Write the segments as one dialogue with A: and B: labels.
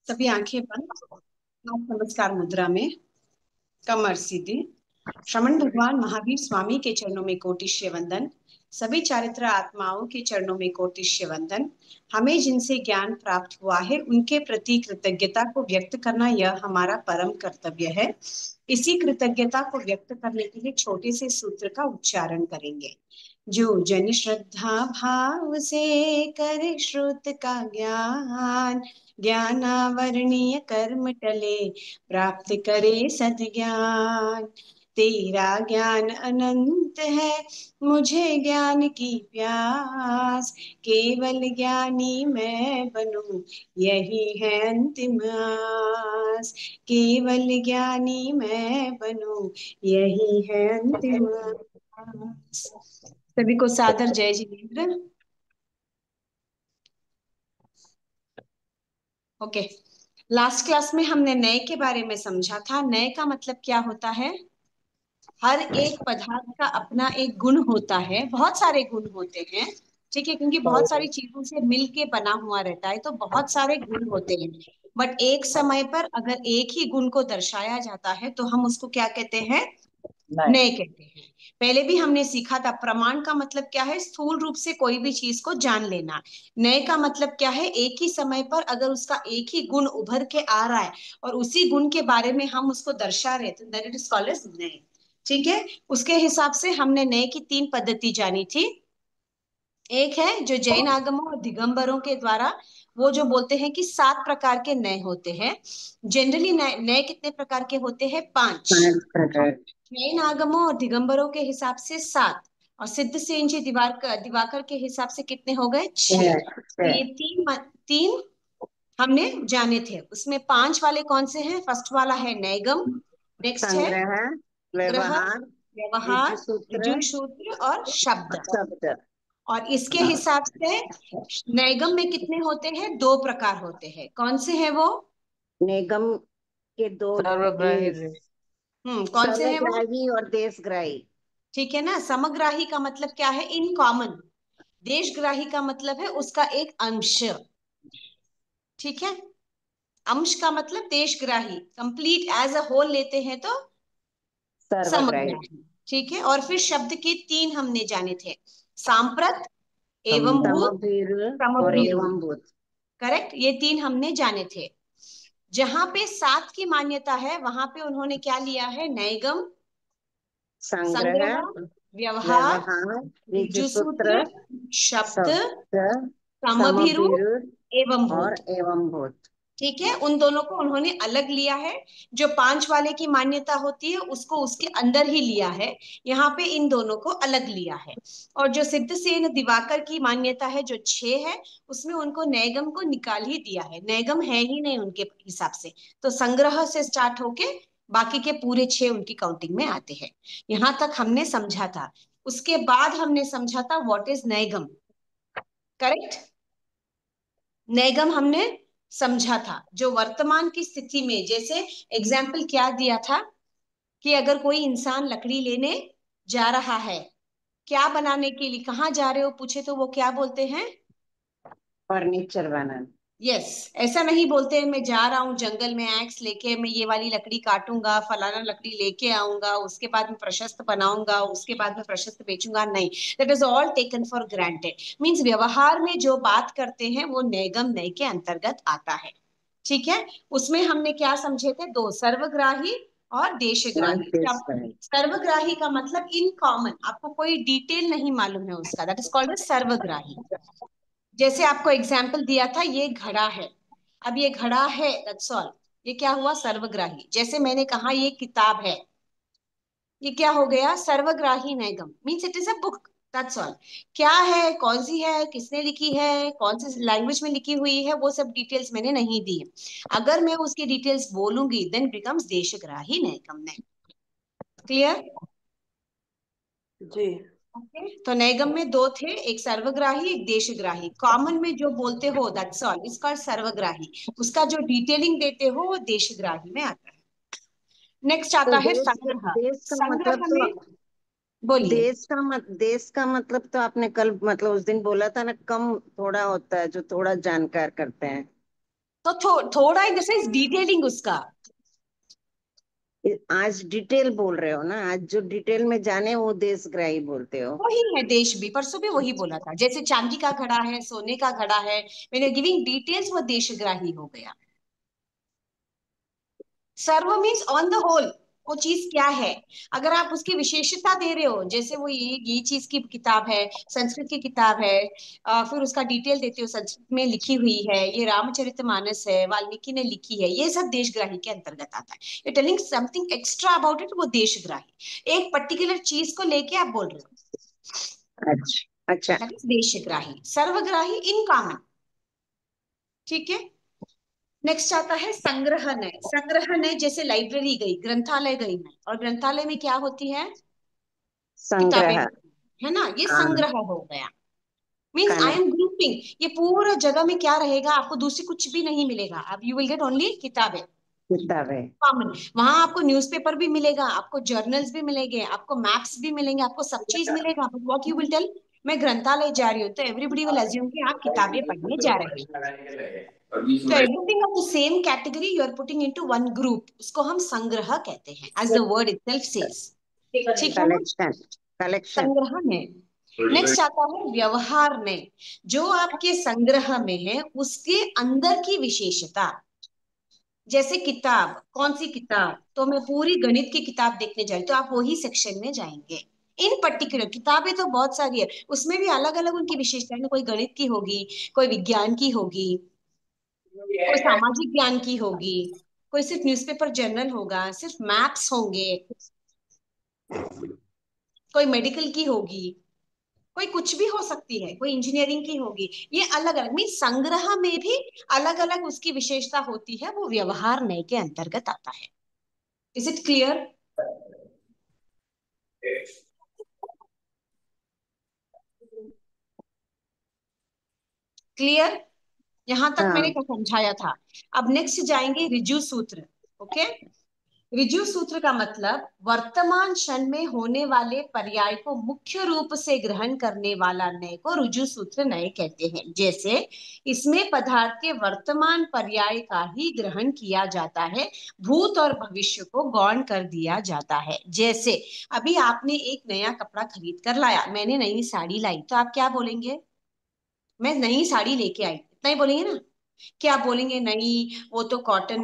A: सभी आंखें बंद। नमस्कार मुद्रा में कमर सीधी। श्रमण भगवान महावीर स्वामी के चरणों में कोटिश्य वंदन। सभी चारित्र आत्माओं के चरणों में कोटिश्य वंदन। हमें जिनसे ज्ञान प्राप्त हुआ है उनके प्रति कृतज्ञता को व्यक्त करना यह हमारा परम कर्तव्य है। इसी कृतज्ञता को व्यक्त करने के लिए छोटे से सूत्र का उच्चारण करेंगे। जो जन श्रद्धा भाव से करे श्रुत का ज्ञान, ज्ञानावरणीय कर्म टले, प्राप्त करे सद्ज्ञान। तेरा ज्ञान अनंत है, मुझे ज्ञान की प्यास, केवल ज्ञानी मैं बनूं, यही है अंतिम आस। केवल ज्ञानी मैं बनूं, यही है अंतिम आस। सभी को सादर जय जिनेन्द्र। ओके, लास्ट क्लास में हमने नए के बारे में समझा था। नए का मतलब क्या होता है? हर एक पदार्थ का अपना एक गुण होता है, बहुत सारे गुण होते हैं, ठीक है, क्योंकि बहुत सारी चीजों से मिलके बना हुआ रहता है, तो बहुत सारे गुण होते हैं। बट एक समय पर अगर एक ही गुण को दर्शाया जाता है तो हम उसको क्या कहते हैं?
B: नहीं।
A: नए कहते हैं। पहले भी हमने सीखा था, प्रमाण का मतलब क्या है? स्थूल रूप से कोई भी चीज को जान लेना। नए का मतलब क्या है? एक ही समय पर अगर उसका एक ही गुण उभर के आ रहा है और उसी गुण के बारे में हम उसको दर्शा रहे तो दैट इज कॉल्ड एज नए। ठीक है, उसके हिसाब से हमने नए की तीन पद्धति जानी थी। एक है जो जैन आगमों और दिगंबरों के द्वारा वो जो बोलते हैं कि 7 प्रकार के नए होते हैं। जनरली नए नए कितने प्रकार के होते हैं? 5।
B: 5 प्रकार।
A: जैन आगमों और दिगंबरों के हिसाब से 7, और सिद्ध सेन जी दिवाकर के हिसाब से कितने हो गए? 6। तो ये तीन हमने जाने थे। उसमें 5 वाले कौन से हैं? फर्स्ट वाला है नैगम, नेक्स्ट है
B: संग्रह,
A: ग्रह,
B: व्यवहार, ऋजु
A: व्यवहार,
B: सूत्र,
A: ऋजु सूत्र और शब्द।
B: शब्द।
A: और इसके हिसाब से नैगम में कितने होते हैं? 2 प्रकार होते हैं। कौन से हैं वो?
B: निगम के दो
C: सर्वग्राही
B: देश,
A: कौन से हैं वो?
B: सर्वग्राही और देशग्राही।
A: ठीक है ना। समग्राही का मतलब क्या है? In common. देशग्राही का मतलब है उसका एक अंश। ठीक है, अंश का मतलब देशग्राही, कंप्लीट एज अ होल लेते हैं तो
B: सर्वग्राही।
A: समग्राही। ठीक है, और फिर शब्द के 3 हमने जाने थे, सांप्रत, एवं भूत,
B: समभीर और
A: समभीरु।
B: एवं भूत।
A: करेक्ट, ये 3 हमने जाने थे। जहां पे 7 की मान्यता है वहां पे उन्होंने क्या लिया है? नैगम,
B: संग्रह,
A: संग्रह, व्यवहार,
B: व्यवहार, ऋजु
A: ऋजु
B: सूत्र,
A: सूत्र, शब्द,
B: शब्द,
A: समभीरु,
B: समभीर
A: एवं
B: और
A: भूत।
B: एवं भूत।
A: ठीक है, उन दोनों को उन्होंने अलग लिया है। जो 5 वाले की मान्यता होती है उसको उसके अंदर ही लिया है, यहाँ पे इन दोनों को अलग लिया है। और जो सिद्धसेन दिवाकर की मान्यता है जो 6 है, उसमें उनको नैगम को निकाल ही दिया है, नैगम है ही नहीं उनके हिसाब से। तो संग्रह से स्टार्ट होके बाकी के पूरे 6 उनकी काउंटिंग में आते हैं। यहां तक हमने समझा था। उसके बाद हमने समझा था व्हाट इज नैगम। करेक्ट, नैगम हमने समझा था जो वर्तमान की स्थिति में, जैसे एग्जाम्पल क्या दिया था कि अगर कोई इंसान लकड़ी लेने जा रहा है, क्या बनाने के लिए, कहाँ जा रहे हो पूछे तो वो क्या बोलते हैं?
B: फर्नीचर बनाना।
A: यस, ऐसा नहीं बोलते हैं मैं जा रहा हूँ जंगल में एक्स लेके, मैं ये वाली लकड़ी काटूंगा, फलाना लकड़ी लेके आऊंगा, उसके बाद मैं प्रशस्त बनाऊंगा, उसके बाद मैं प्रशस्त बेचूंगा, नहीं। That is all taken for granted. Means व्यवहार में जो बात करते हैं वो नैगम नय के अंतर्गत आता है। ठीक है, उसमें हमने क्या समझे थे? 2, सर्वग्राही और
B: और
A: देशग्राही।
B: देशग्राही।
A: सर्वग्राही का मतलब इन कॉमन, आपको कोई डिटेल नहीं मालूम है उसका, दैट इज कॉल्ड सर्वग्राही। जैसे आपको एग्जाम्पल दिया था, ये घड़ा है, अब ये घड़ा है, दैट्स ऑल। ये क्या हुआ? सर्वग्राही। जैसे मैंने कहा ये किताब है, ये क्या हो गया? सर्वग्राही नैगम, means it is a book, that's all. क्या है, कौन सी है, किसने लिखी है, कौन सी लैंग्वेज में लिखी हुई है, वो सब डिटेल्स मैंने नहीं दी है। अगर मैं उसकी डिटेल्स बोलूंगी देन बिकम्स देशग्राही नैगम। क्लियर?
C: जी।
A: ओके, तो नैगम में 2 थे, एक सर्वग्राही एक देशग्राही। कॉमन में जो बोलते हो दैट्स ऑल इज कॉल्ड सर्वग्राही। उसका जो डिटेलिंग देते हो वो देशग्राही में आता है। नेक्स्ट
B: तो
A: आता है
B: देश,
A: संग्रह।
B: देश का मतलब
A: संग्रह
B: तो,
A: में बोलिए।
B: देश का मतलब तो आपने कल मतलब उस दिन बोला था ना, कम थोड़ा होता है जो थोड़ा जानकार करते हैं।
A: तो थोड़ा इन द सेंस डिटेलिंग उसका।
B: आज डिटेल बोल रहे हो ना, आज जो डिटेल में जाने वो देशग्राही बोलते हो।
A: वही है देश भी, परसों भी वही बोला था, जैसे चांदी का घड़ा है, सोने का घड़ा है, मैंने गिविंग डिटेल्स, वो देशग्राही हो गया। सर्व मीन्स ऑन द होल, वो चीज क्या है। अगर आप उसकी विशेषता दे रहे हो, जैसे वो ये चीज की किताब है, संस्कृत की किताब है, फिर उसका डिटेल देते हो, संस्कृत में लिखी हुई है, ये रामचरितमानस है, वाल्मीकि ने लिखी है, ये सब देशग्राही के अंतर्गत आता है। You telling something extra about it, वो देशग्राही। एक पर्टिकुलर चीज को लेके आप बोल रहे हो,
B: अच्छा अच्छा।
A: दैट इज देशग्राही। सर्वग्राही इन कॉमन। ठीक है। नेक्स्ट आता है संग्रहणय। संग्रहणय जैसे लाइब्रेरी गई, ग्रंथालय गई मैं, और ग्रंथालय में क्या होती है, किताबें
B: संग्रह।
A: होती है ना, ये
B: हाँ।
A: संग्रह हो गया। Means I
B: correct.
A: एम ग्रुपिंग, ये पूरा जगह में क्या रहेगा, आपको दूसरी कुछ भी नहीं मिलेगा, अब यू विल गेट ओनली किताबें,
B: किताबें।
A: कॉमन। वहां आपको न्यूज़पेपर भी मिलेगा, आपको जर्नल्स भी मिलेंगे, आपको मैप्स भी मिलेंगे, आपको सब चीज मिलेगा, but what you will tell, मैं ग्रंथालय जा रही हूँ, तो एवरीबडी विल अज्यूम कि आप किताबें पढ़ने जा रहे हो। तो everything of the same category you are putting into one group, उसको हम संग्रह कहते हैं, as the word itself says. ठीक है ना।
B: कलेक्शन। कलेक्शन।
A: संग्रह में नेक्स्ट आता है व्यवहार में। जो आपके संग्रह में है उसके अंदर की विशेषता, जैसे किताब, कौन सी किताब, तो मैं पूरी गणित की किताब देखने जा रही, तो आप वही सेक्शन में जाएंगे। इन पर्टिकुलर किताबें तो बहुत सारी है, उसमें भी अलग अलग उनकी विशेषताएं, कोई गणित की होगी, कोई विज्ञान की होगी, कोई सामाजिक ज्ञान की होगी, कोई सिर्फ न्यूज़पेपर जर्नल होगा, सिर्फ मैप्स होंगे, कोई मेडिकल की होगी, कोई कुछ भी हो सकती है, कोई इंजीनियरिंग की होगी। ये अलग अलग मीन संग्रह में भी अलग अलग उसकी विशेषता होती है, वो व्यवहार नय के अंतर्गत आता है। Is it clear. क्लियर। यहां तक मैंने
B: हाँ।
A: क्या समझाया था। अब नेक्स्ट जाएंगे ऋजु सूत्र। ओके। ऋजु सूत्र का मतलब वर्तमान क्षण में होने वाले पर्याय को मुख्य रूप से ग्रहण करने वाला नय को ऋजु सूत्र नय कहते हैं। जैसे इसमें पदार्थ के वर्तमान पर्याय का ही ग्रहण किया जाता है, भूत और भविष्य को गौण कर दिया जाता है। जैसे अभी आपने एक नया कपड़ा खरीद कर लाया, मैंने नई साड़ी लाई, तो आप क्या बोलेंगे, मैं नई साड़ी लेके आई, इतना ही बोलेंगे ना। क्या बोलेंगे, नहीं वो तो कॉटन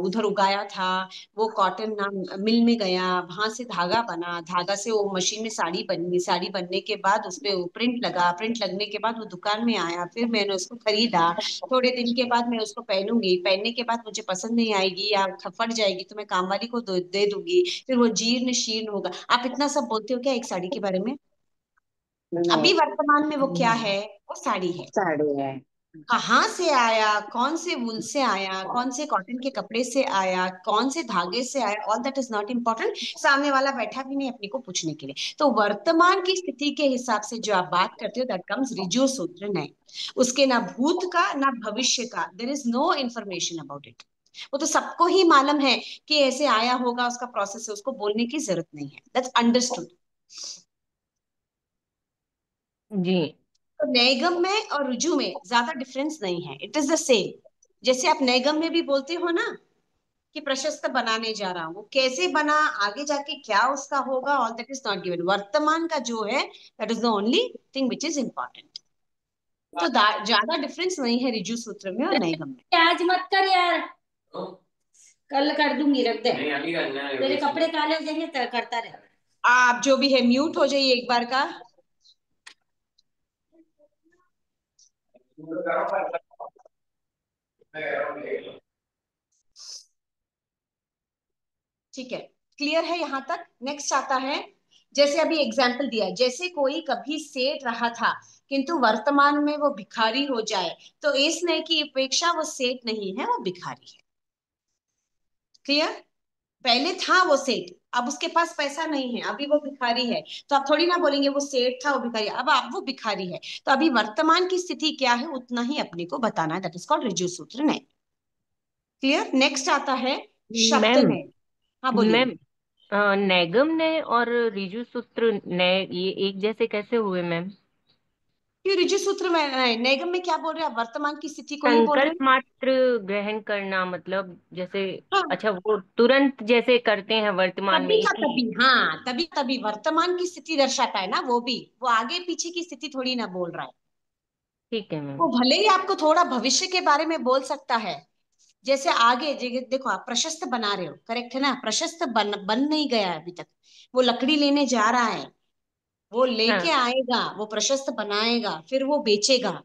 A: उधर उगाया था, वो कॉटन ना मिल में गया, वहां से धागा बना, धागा से वो मशीन में साड़ी बनी, साड़ी बनने के बाद उस पे प्रिंट लगा, प्रिंट लगने के बाद वो दुकान में आया, फिर मैंने उसको खरीदा, थोड़े दिन के बाद मैं उसको पहनूंगी, पहनने के बाद मुझे पसंद नहीं आएगी या फट जाएगी तो मैं काम वाली को दे दूंगी, फिर वो जीर्ण शीर्ण होगा। आप इतना सब बोलते हो क्या एक साड़ी के बारे में।
B: नहीं।
A: अभी वर्तमान में वो क्या है, वो साड़ी है।
B: साड़ी है।
A: कहाँ से आया, कौन से वूल से आया, कौन से कॉटन के कपड़े से आया, कौन से धागे से आया, all that is not important. सामने वाला बैठा भी नहीं अपने को पूछने के लिए। तो वर्तमान की स्थिति के हिसाब से जो आप बात करते हो, दैट कम्स ऋजु सूत्र नहीं। उसके ना भूत का ना भविष्य का, there is no information about it. वो तो सबको ही मालूम है कि ऐसे आया होगा, उसका प्रोसेस है, उसको बोलने की जरूरत नहीं है, दैट्स अंडरस्टूड।
C: जी।
A: तो नैगम में और रुजु में ज्यादा डिफरेंस नहीं है, इट इज द सेम। जैसे आप नैगम में भी बोलते हो ना कि प्रशस्त बनाने जा रहा हूं, वो कैसे बना, आगे जाके क्या उसका होगा, all that is not given. वर्तमान का जो है, that is the only thing which is important. तो ज्यादा डिफरेंस नहीं है ऋजु सूत्र में और नैगम में।
D: आज मत कर यार, कल कर दूंगी, रख दे। नहीं अभी करना है, तेरे कपड़े काले हो जाएंगे तो करता रहे।
A: आप जो भी है म्यूट हो जाइए एक बार का। ठीक है, क्लियर है यहां तक। नेक्स्ट आता है, जैसे अभी एग्जाम्पल दिया, जैसे कोई कभी सेठ रहा था किंतु वर्तमान में वो भिखारी हो जाए, तो इस नए की अपेक्षा वो सेठ नहीं है, वो भिखारी है। क्लियर। पहले था वो सेठ, अब उसके पास पैसा नहीं है, अभी वो भिखारी है। तो आप थोड़ी ना बोलेंगे वो सेठ था वो भिखारी, अब आप वो भिखारी है। तो अभी वर्तमान की स्थिति क्या है उतना ही अपने को बताना है, दैट इज कॉल्ड ऋजु सूत्र ने। क्लियर। नेक्स्ट आता है शब्द
C: मैम।
A: ने। हाँ बोलिए।
C: मैम, नैगम ने और ऋजु सूत्र ने ये एक जैसे कैसे हुए मैम?
A: क्यों ऋजु सूत्र में नैगम में क्या बोल रहे हैं आप? वर्तमान की स्थिति को ही बोल रहे
C: संकल्प
A: हैं।
C: मात्र ग्रहण करना, मतलब जैसे,
A: हाँ,
C: अच्छा वो तुरंत जैसे करते हैं वर्तमान में,
A: तभी का
C: इसलिए।
A: तभी, हाँ तभी तभी वर्तमान की स्थिति दर्शाता है ना, वो आगे पीछे की स्थिति थोड़ी ना बोल रहा है।
C: ठीक है मैम।
A: वो भले ही आपको थोड़ा भविष्य के बारे में बोल सकता है, जैसे आगे देखो आप प्रशस्त बना रहे हो, करेक्ट है ना, प्रशस्त बन नहीं गया है अभी तक। वो लकड़ी लेने जा रहा है, वो लेके
C: हाँ।
A: आएगा, वो प्रशस्त बनाएगा, फिर वो बेचेगा।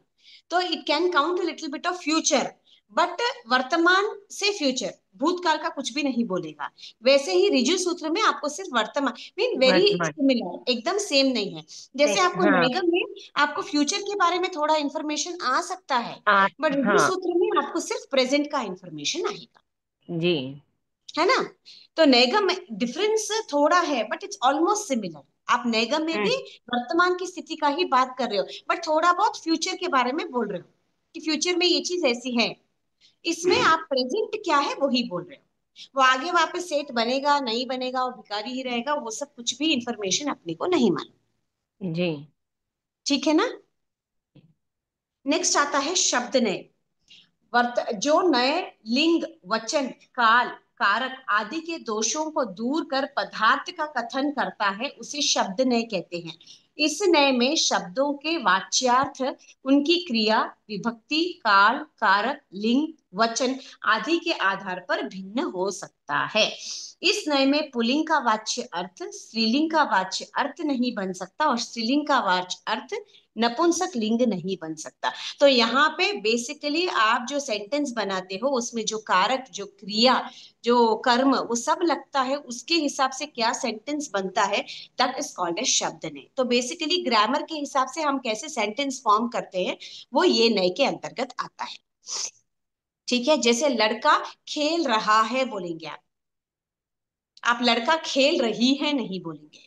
A: तो it can count little bit of future, but वर्तमान से फ्यूचर, भूतकाल का कुछ भी नहीं बोलेगा। वैसे ही ऋजु सूत्र में आपको सिर्फ वर्तमान मीन वेरी
C: वर्तमान।
A: सिमिलर, एकदम सेम नहीं है। जैसे आपको
C: हाँ।
A: नैगम में आपको फ्यूचर के बारे में थोड़ा इंफॉर्मेशन आ सकता है,
C: आ,
A: बट ऋजु
C: हाँ
A: सूत्र में आपको सिर्फ प्रेजेंट का इंफॉर्मेशन आएगा,
C: जी।
A: है ना। तो नैगम में डिफरेंस थोड़ा है, बट इट्स ऑलमोस्ट सिमिलर। आप नैगम में भी
C: हम्म।
A: वर्तमान की स्थिति का ही बात कर रहे हो, बट थोड़ा बहुत फ्यूचर के बारे में बोल रहे हो कि फ्यूचर में ये चीज ऐसी है। इसमें आप प्रेजेंट क्या है वही बोल रहे हो। वो आगे वापस सेठ बनेगा नहीं बनेगा, वो भिखारी ही रहेगा, वो सब कुछ भी इंफॉर्मेशन अपने को नहीं मालूम।
C: जी।
A: ठीक है ना। नेक्स्ट आता है शब्द नय। जो नए लिंग, वचन, काल, कारक आदि के दोषों को दूर कर पदार्थ का कथन करता है, उसे शब्द नय कहते हैं। इस नय में शब्दों के वाच्यार्थ, उनकी क्रिया, विभक्ति, काल, कारक, लिंग, वचन आदि के आधार पर भिन्न हो सकता है। इस नय में पुल्लिंग का वाच्य अर्थ स्त्रीलिंग का वाच्य अर्थ नहीं बन सकता, और स्त्रीलिंग का वाच्य अर्थ नपुंसक लिंग नहीं बन सकता। तो यहाँ पे बेसिकली आप जो सेंटेंस बनाते हो, उसमें जो कारक, जो क्रिया, जो कर्म, वो सब लगता है, उसके हिसाब से क्या सेंटेंस बनता है, दैट इज कॉल्ड एज शब्द नय। तो बेसिकली ग्रामर के हिसाब से हम कैसे सेंटेंस फॉर्म करते हैं, वो ये नय के अंतर्गत आता है। ठीक है, जैसे लड़का खेल रहा है बोलेंगे आप लड़का खेल रही है नहीं बोलेंगे।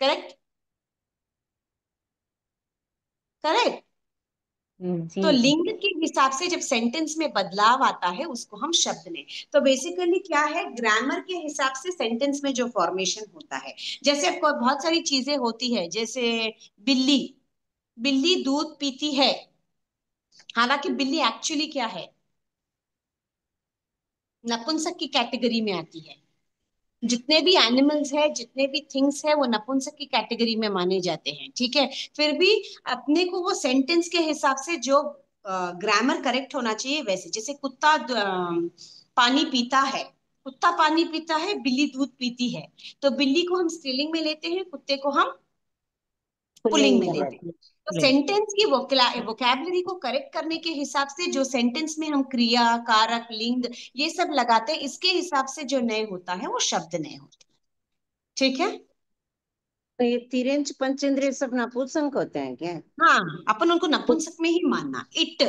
A: Correct, correct.
C: जी।
A: तो लिंग के हिसाब से जब सेंटेंस में बदलाव आता है, उसको हम शब्द ने। तो बेसिकली क्या है, ग्रामर के हिसाब से सेंटेंस में जो फॉर्मेशन होता है, जैसे आपको बहुत सारी चीजें होती है, जैसे बिल्ली, बिल्ली दूध पीती है, हालांकि बिल्ली एक्चुअली क्या है, नपुंसक की कैटेगरी में आती है। जितने भी एनिमल्स है, जितने भी थिंग्स है, वो नपुंसक की कैटेगरी में माने जाते हैं। ठीक है, फिर भी अपने को वो सेंटेंस के हिसाब से जो ग्रामर करेक्ट होना चाहिए वैसे, जैसे कुत्ता पानी पीता है, कुत्ता पानी पीता है, बिल्ली दूध पीती है, तो बिल्ली को हम स्त्रीलिंग में लेते हैं, कुत्ते को हम पुल्लिंग
B: पुल्लिंग
A: में
B: में
A: लेते हैं।
B: रहती है।
A: तो सेंटेंस की वोकैबलरी को करेक्ट करने के हिसाब से जो सेंटेंस में हम क्रिया, कारक, लिंग ये सब लगाते हैं, इसके हिसाब से जो नय होता है वो शब्द नय होता है। ठीक है।
B: तो ये तिरेंच पंचेंद्रिय सब नपुंसक होते हैं क्या?
A: हाँ, अपन उनको नपुंसक में ही मानना। इट,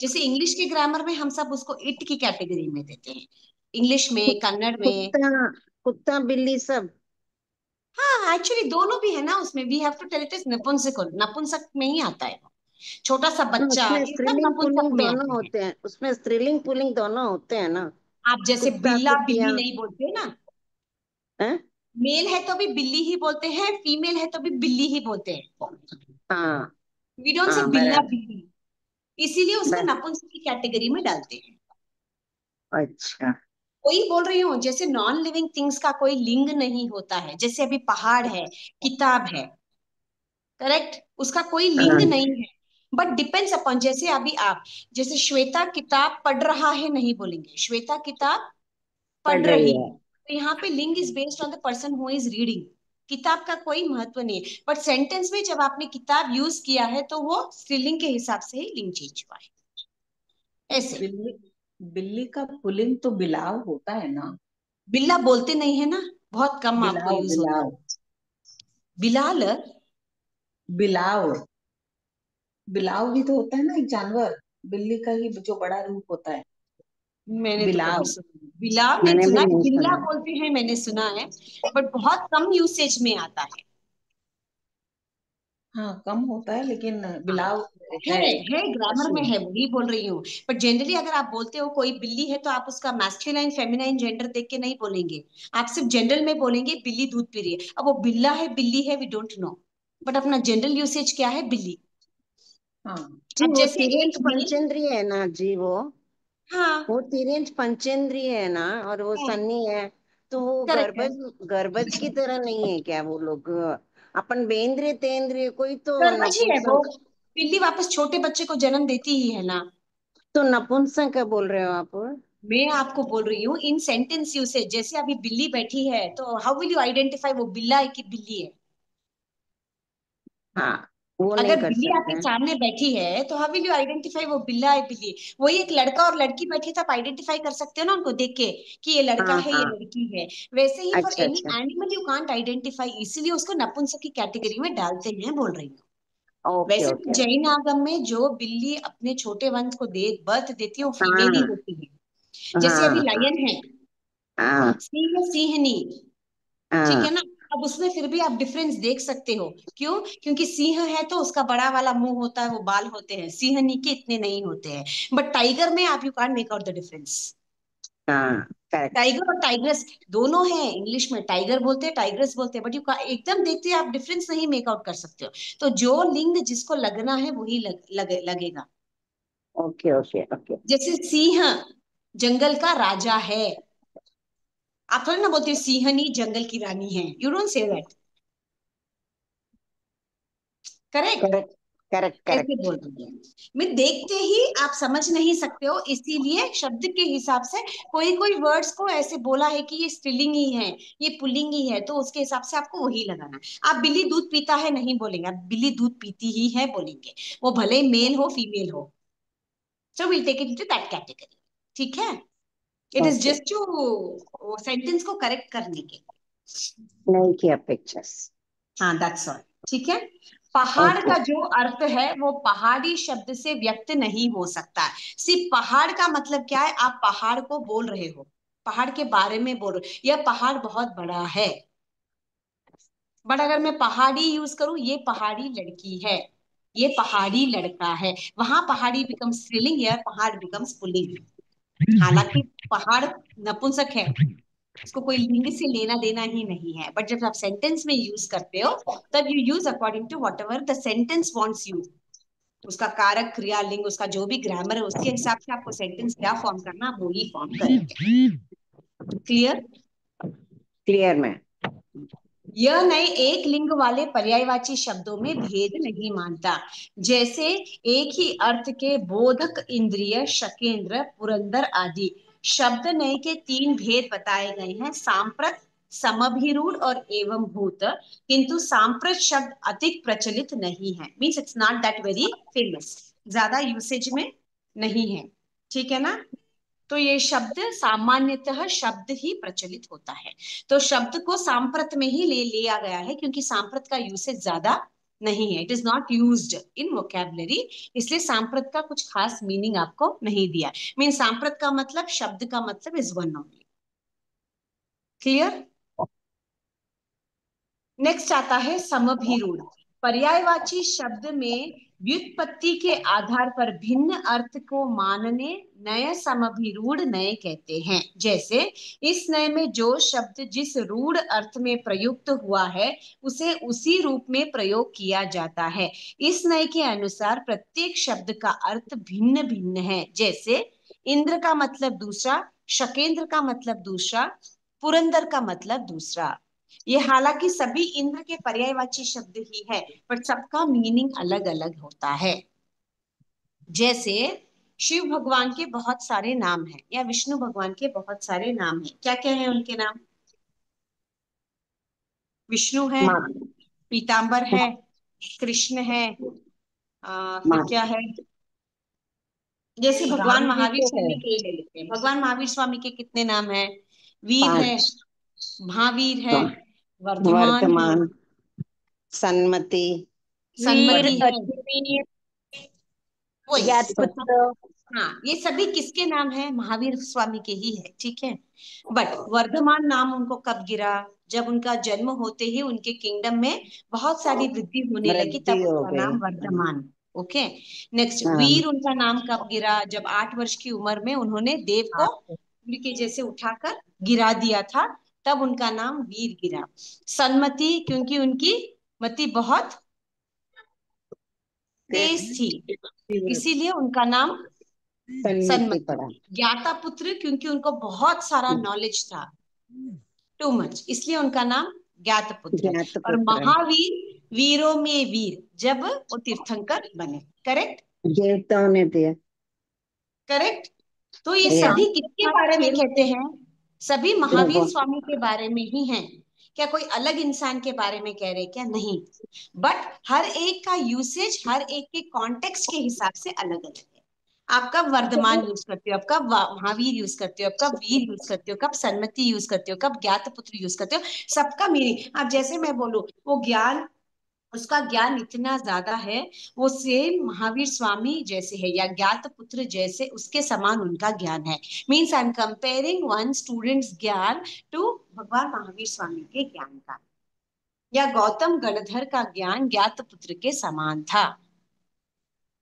A: जैसे इंग्लिश के ग्रामर में हम सब उसको इट की कैटेगरी में देते हैं, इंग्लिश में, कन्नड़ में।
B: कुत्ता, कुत्ता बिल्ली सब।
A: हाँ, एक्चुअली दोनों भी है ना उसमें, we have to tell it is नपुंसक, नपुंसक में ही आता है वो। छोटा सा
B: हाँ,
A: बच्चा,
B: उसमें
A: ये सब
B: स्त्रीलिंग
A: नपुंसक
B: पुल्लिंग
A: में
B: दोनों
A: आते हैं।
B: होते हैं, उसमें स्त्रीलिंग पुल्लिंग दोनों होते हैं ना।
A: आप जैसे
B: कुत्ता
A: बिल्ला
B: कुतिया
A: बिल्ली नहीं बोलते ना,
B: है।
A: मेल है तो भी बिल्ली ही बोलते हैं, फीमेल है तो भी बिल्ली ही बोलते हैं।
B: हाँ
A: वी डोंट से
B: हाँ,
A: बिल्ला
B: बराबर।
A: बिल्ली, इसीलिए उसको
B: बर-
A: नपुंसक की कैटेगरी में डालते हैं।
B: अच्छा।
A: वही बोल रही हूँ, जैसे नॉन लिविंग थिंग्स का कोई लिंग नहीं होता है, जैसे अभी पहाड़ है, किताब है, करेक्ट, उसका कोई लिंग
B: हाँ,
A: नहीं है, बट डिपेंड्स अपॉन, जैसे अभी आप, जैसे श्वेता किताब पढ़ रहा है नहीं बोलेंगे, श्वेता किताब
B: पढ़
A: पढ़
B: रही
A: रही
B: है।
A: है। तो यहाँ पे लिंग is based on the person who is reading, किताब का कोई महत्व नहीं है, बट सेंटेंस में जब आपने किताब यूज किया है तो वो स्त्रीलिंग के हिसाब से ही लिंग चेंज हुआ है। ऐसे
E: बिल्ली, बिल्ली का पुल्लिंग तो बिलाव होता है ना।
A: बिल्ला बोलते नहीं है ना, बहुत कम आपको
E: बिलाव
A: यूज होता है।
E: बिलाव
A: बिलाल,
E: बिलाव बिलाव भी तो होता है ना, एक जानवर। बिल्ली का ही जो बड़ा रूप होता है।
A: मैंने तो कभी
E: बिलाव।
A: सुना, बिलाव नहीं
B: मैंने भी
A: सुना,
B: नहीं
A: बिल्ला
B: सुना।
A: बोलते हैं मैंने सुना है, बट बहुत कम यूसेज में आता है।
E: हाँ, कम होता है, लेकिन
A: हाँ,
E: बिलाव
A: है
E: है।
A: है ग्रामर में
E: पशु।
A: है, वही बोल रही हूँ। बट जनरली अगर आप बोलते हो कोई बिल्ली है, तो आप उसका मैस्कुलाइन फेमिनाइन जेंडर देख के नहीं बोलेंगे, आप सिर्फ जनरल में बोलेंगे बिल्ली दूध पी रही है। अब वो बिल्ला है बिल्ली है वी डोंट नो, बट अपना जनरल यूसेज क्या है, बिल्ली।
E: हाँ
B: जी
A: अब
B: वो
A: जैसे
B: तिर्यंत
A: एक मेल,
B: पंचेंद्रिय है ना जी,
A: हाँ
B: वो तिर्यंत पंचेंद्रिय है ना, और वो सन्नी है, तो वो
A: करेक्ट है।
B: गर्भज की तरह नहीं है क्या वो लोग? अपन बेंद्रिय तेंद्रिय, कोई तो
A: गर्भज ही है वो,
B: नपुंसक।
A: बिल्ली वापस छोटे बच्चे को जन्म देती ही है ना।
B: तो नपुंसक का बोल रहे हो आप?
A: मैं आपको बोल रही हूँ इन सेंटेंस यूसेज, जैसे अभी बिल्ली बैठी है तो हाउ विल यू आइडेंटिफाई वो बिल्ला है कि बिल्ली है?
B: हाँ, वो नहीं
A: अगर
B: कर
A: बिल्ली
B: सकते
A: आपके
B: हैं।
A: सामने बैठी है तो हाउ विल यू आइडेंटिफाई वो बिल्ला है बिल्ली है? वही एक लड़का और लड़की बैठी तो आप आइडेंटिफाई कर सकते हो ना उनको देख के कि ये लड़का
B: हाँ
A: है ये
B: हाँ।
A: लड़की है। वैसे ही फॉर
B: अच्छा
A: एनी
B: अच्छा।
A: एनिमल यू कांट आइडेंटिफाई, इसीलिए उसको नपुंसक की कैटेगरी में डालते हैं, बोल रही हूँ।
B: ओके
A: वैसे तो
B: ओके।
A: जैन आगम में जो बिल्ली अपने छोटे वंश को दे बर्थ देती है वो फीमेल ही
B: हाँ
A: होती है। जैसे अभी
B: हाँ हाँ
A: लायन है,
B: हाँ
A: सिंह सिंहनी, ठीक है
B: हाँ।
A: ना। अब उसमें फिर भी आप डिफरेंस देख सकते हो, क्यों? क्योंकि सिंह है तो उसका बड़ा वाला मुंह होता है, वो बाल होते हैं, सिंहनी के इतने नहीं होते हैं। बट टाइगर में आप you can't make out the difference.
B: हाँ करेक्ट।
A: टाइगर और टाइग्रेस दोनों है, इंग्लिश में टाइगर बोलते हैं टाइग्रेस बोलते हैं, बट यू एकदम देखते हैं आप डिफरेंस नहीं मेक आउट कर सकते हो। तो जो लिंग जिसको लगना है वही लगेगा।
B: Okay okay okay.
A: जैसे सिंह जंगल का राजा है, आप थोड़ी ना बोलते हो सिंहनी जंगल की रानी है, you don't say that, correct?
B: Correct correct
A: ऐसे
B: करेक्ट।
A: बोल रही हूँ मैं, देखते ही आप समझ नहीं सकते हो, इसीलिए शब्द के हिसाब से कोई कोई वर्ड्स को ऐसे बोला है कि ये स्त्रीलिंग ही है, ये पुल्लिंग ही है, तो उसके हिसाब से आपको वही लगाना है। आप बिल्ली दूध पीता है नहीं बोलेंगे, आप बिल्ली दूध पीती ही है बोलेंगे, वो भले मेल हो फीमेल हो। So will take it into that category, ठीक है? It is
B: okay.
A: Just to sentence को करेक्ट करने के।
B: नहीं किया पिक्चर्स।
A: हाँ दैट्स ऑल, ठीक है। पहाड़
B: ओके।
A: का जो अर्थ है वो पहाड़ी शब्द से व्यक्त नहीं हो सकता है। सिर्फ पहाड़ का मतलब क्या है, आप पहाड़ को बोल रहे हो, पहाड़ के बारे में बोल रहे हो, यह पहाड़ बहुत बड़ा है। बट अगर मैं पहाड़ी यूज करूं, ये पहाड़ी लड़की है, ये पहाड़ी लड़का है, वहां पहाड़ी बिकम्स स्त्रीलिंग, या पहाड़ बिकम्स पुल्लिंग। हालांकि पहाड़ नपुंसक है, उसको कोई लिंग से लेना देना ही नहीं है, बट जब आप सेंटेंस में यूज करते हो तब you use according to whatever the sentence wants you. उसका कारक क्रिया लिंग उसका जो भी ग्रामर है उसके हिसाब से आपको सेंटेंस क्या फॉर्म करना आप वो ही फॉर्म करेंगे। क्लियर?
B: क्लियर में।
A: यह नए एक लिंग वाले पर्यायवाची शब्दों में भेद नहीं मानता। जैसे एक ही अर्थ के बोधक इंद्रिय शकेंद्र पुरंदर आदि शब्द नए के तीन भेद बताए गए हैं, सांप्रत समभिरूढ़ और एवं भूत, किंतु सांप्रत शब्द अधिक प्रचलित नहीं है, means it's not that very famous, ज्यादा यूसेज में नहीं है, ठीक है ना। तो ये शब्द सामान्यतः शब्द ही प्रचलित होता है, तो शब्द को सांप्रत में ही ले लिया गया है क्योंकि सांप्रत का यूसेज ज्यादा नहीं है, it is not used in vocabulary, इसलिए सांप्रत का कुछ खास मीनिंग आपको नहीं दिया। मीन सांप्रत का मतलब शब्द का मतलब is one only. Clear? Next आता है समभिरूढ़। पर्यायवाची शब्द में व्युत्पत्ति के आधार पर भिन्न अर्थ को मानने नए समभिरूढ़ नए कहते हैं। जैसे इस नए में जो शब्द जिस रूढ़ अर्थ में प्रयुक्त हुआ है उसे उसी रूप में प्रयोग किया जाता है। इस नए के अनुसार प्रत्येक शब्द का अर्थ भिन्न भिन्न है। जैसे इंद्र का मतलब दूसरा, शकेंद्र का मतलब दूसरा, पुरंदर का मतलब दूसरा। ये हालांकि सभी इंद्र के पर्यायवाची शब्द ही है, पर सबका मीनिंग अलग अलग होता है। जैसे शिव भगवान के बहुत सारे नाम हैं या विष्णु भगवान के बहुत सारे नाम हैं, क्या क्या है उनके नाम? विष्णु है,
B: माँ।
A: पीतांबर है, कृष्ण है, फिर
B: माँ।
A: क्या है? जैसे भगवान
B: राम जी
A: महावीर
B: के है
A: स्वामी के ले लेते हैं, भगवान महावीर स्वामी के कितने नाम हैं? वीर है,
B: 5।
A: महावीर है, वर्धमान है,
B: वर्तमान, सन्मति,
C: वीर
A: सन्मति है,
C: अग्निवीर
A: वही।
C: ज्ञातपुत्र।
A: हाँ, ये सभी किसके नाम है? महावीर स्वामी के ही है, ठीक है। बट वर्धमान नाम उनको कब गिरा? जब उनका जन्म होते ही उनके किंगडम में बहुत सारी वृद्धि होने लगी,
B: वृद्धि
A: तब
B: हो
A: उनका
B: गई।
A: नाम वर्धमान। ओके। नेक्स्ट,
B: हाँ
A: वीर उनका नाम कब गिरा? जब 8 वर्ष की उम्र में उन्होंने देव को
B: हाँ।
A: उंगली के जैसे उठाकर गिरा दिया था, तब उनका नाम वीर गिरा। सन्मति क्योंकि उनकी मति बहुत तेज थी,
B: तीव्र
A: इसीलिए उनका नाम
B: सन्मति
A: सन्मति।
B: पड़ा।
A: ज्ञाता पुत्र क्योंकि उनको बहुत सारा नॉलेज था, टू मच, इसलिए उनका नाम ज्ञात पुत्र।
B: ज्ञात
A: और
B: पुत्र।
A: महावीर, वीरों में वीर, जब वो तीर्थंकर बने। करेक्ट,
B: देवताओं ने दिया।
A: करेक्ट। तो ये
B: Yes.
A: सभी किसके बारे में कहते हैं? सभी महावीर
B: भगवान।
A: स्वामी के बारे में ही हैं। क्या कोई अलग इंसान के बारे में कह रहे क्या? नहीं, बट हर एक का यूसेज हर एक के कॉन्टेक्स्ट के हिसाब से अलग अलग है। आप कब वर्धमान यूज करते हो, आप कब महावीर यूज करते हो, आप कब वीर यूज करते हो, कब सन्मति यूज करते हो, कब ज्ञात पुत्र यूज करते हो, सबका मीनिंग। अब जैसे मैं बोलूं, वो ज्ञान, उसका ज्ञान इतना ज्यादा है, वो सेम महावीर स्वामी जैसे है या ज्ञात पुत्र जैसे उसके समान उनका ज्ञान है। Means I am comparing one students ज्ञान टू भगवान महावीर स्वामी के ज्ञान का, या गौतम गणधर का ज्ञान ज्ञात पुत्र के समान था।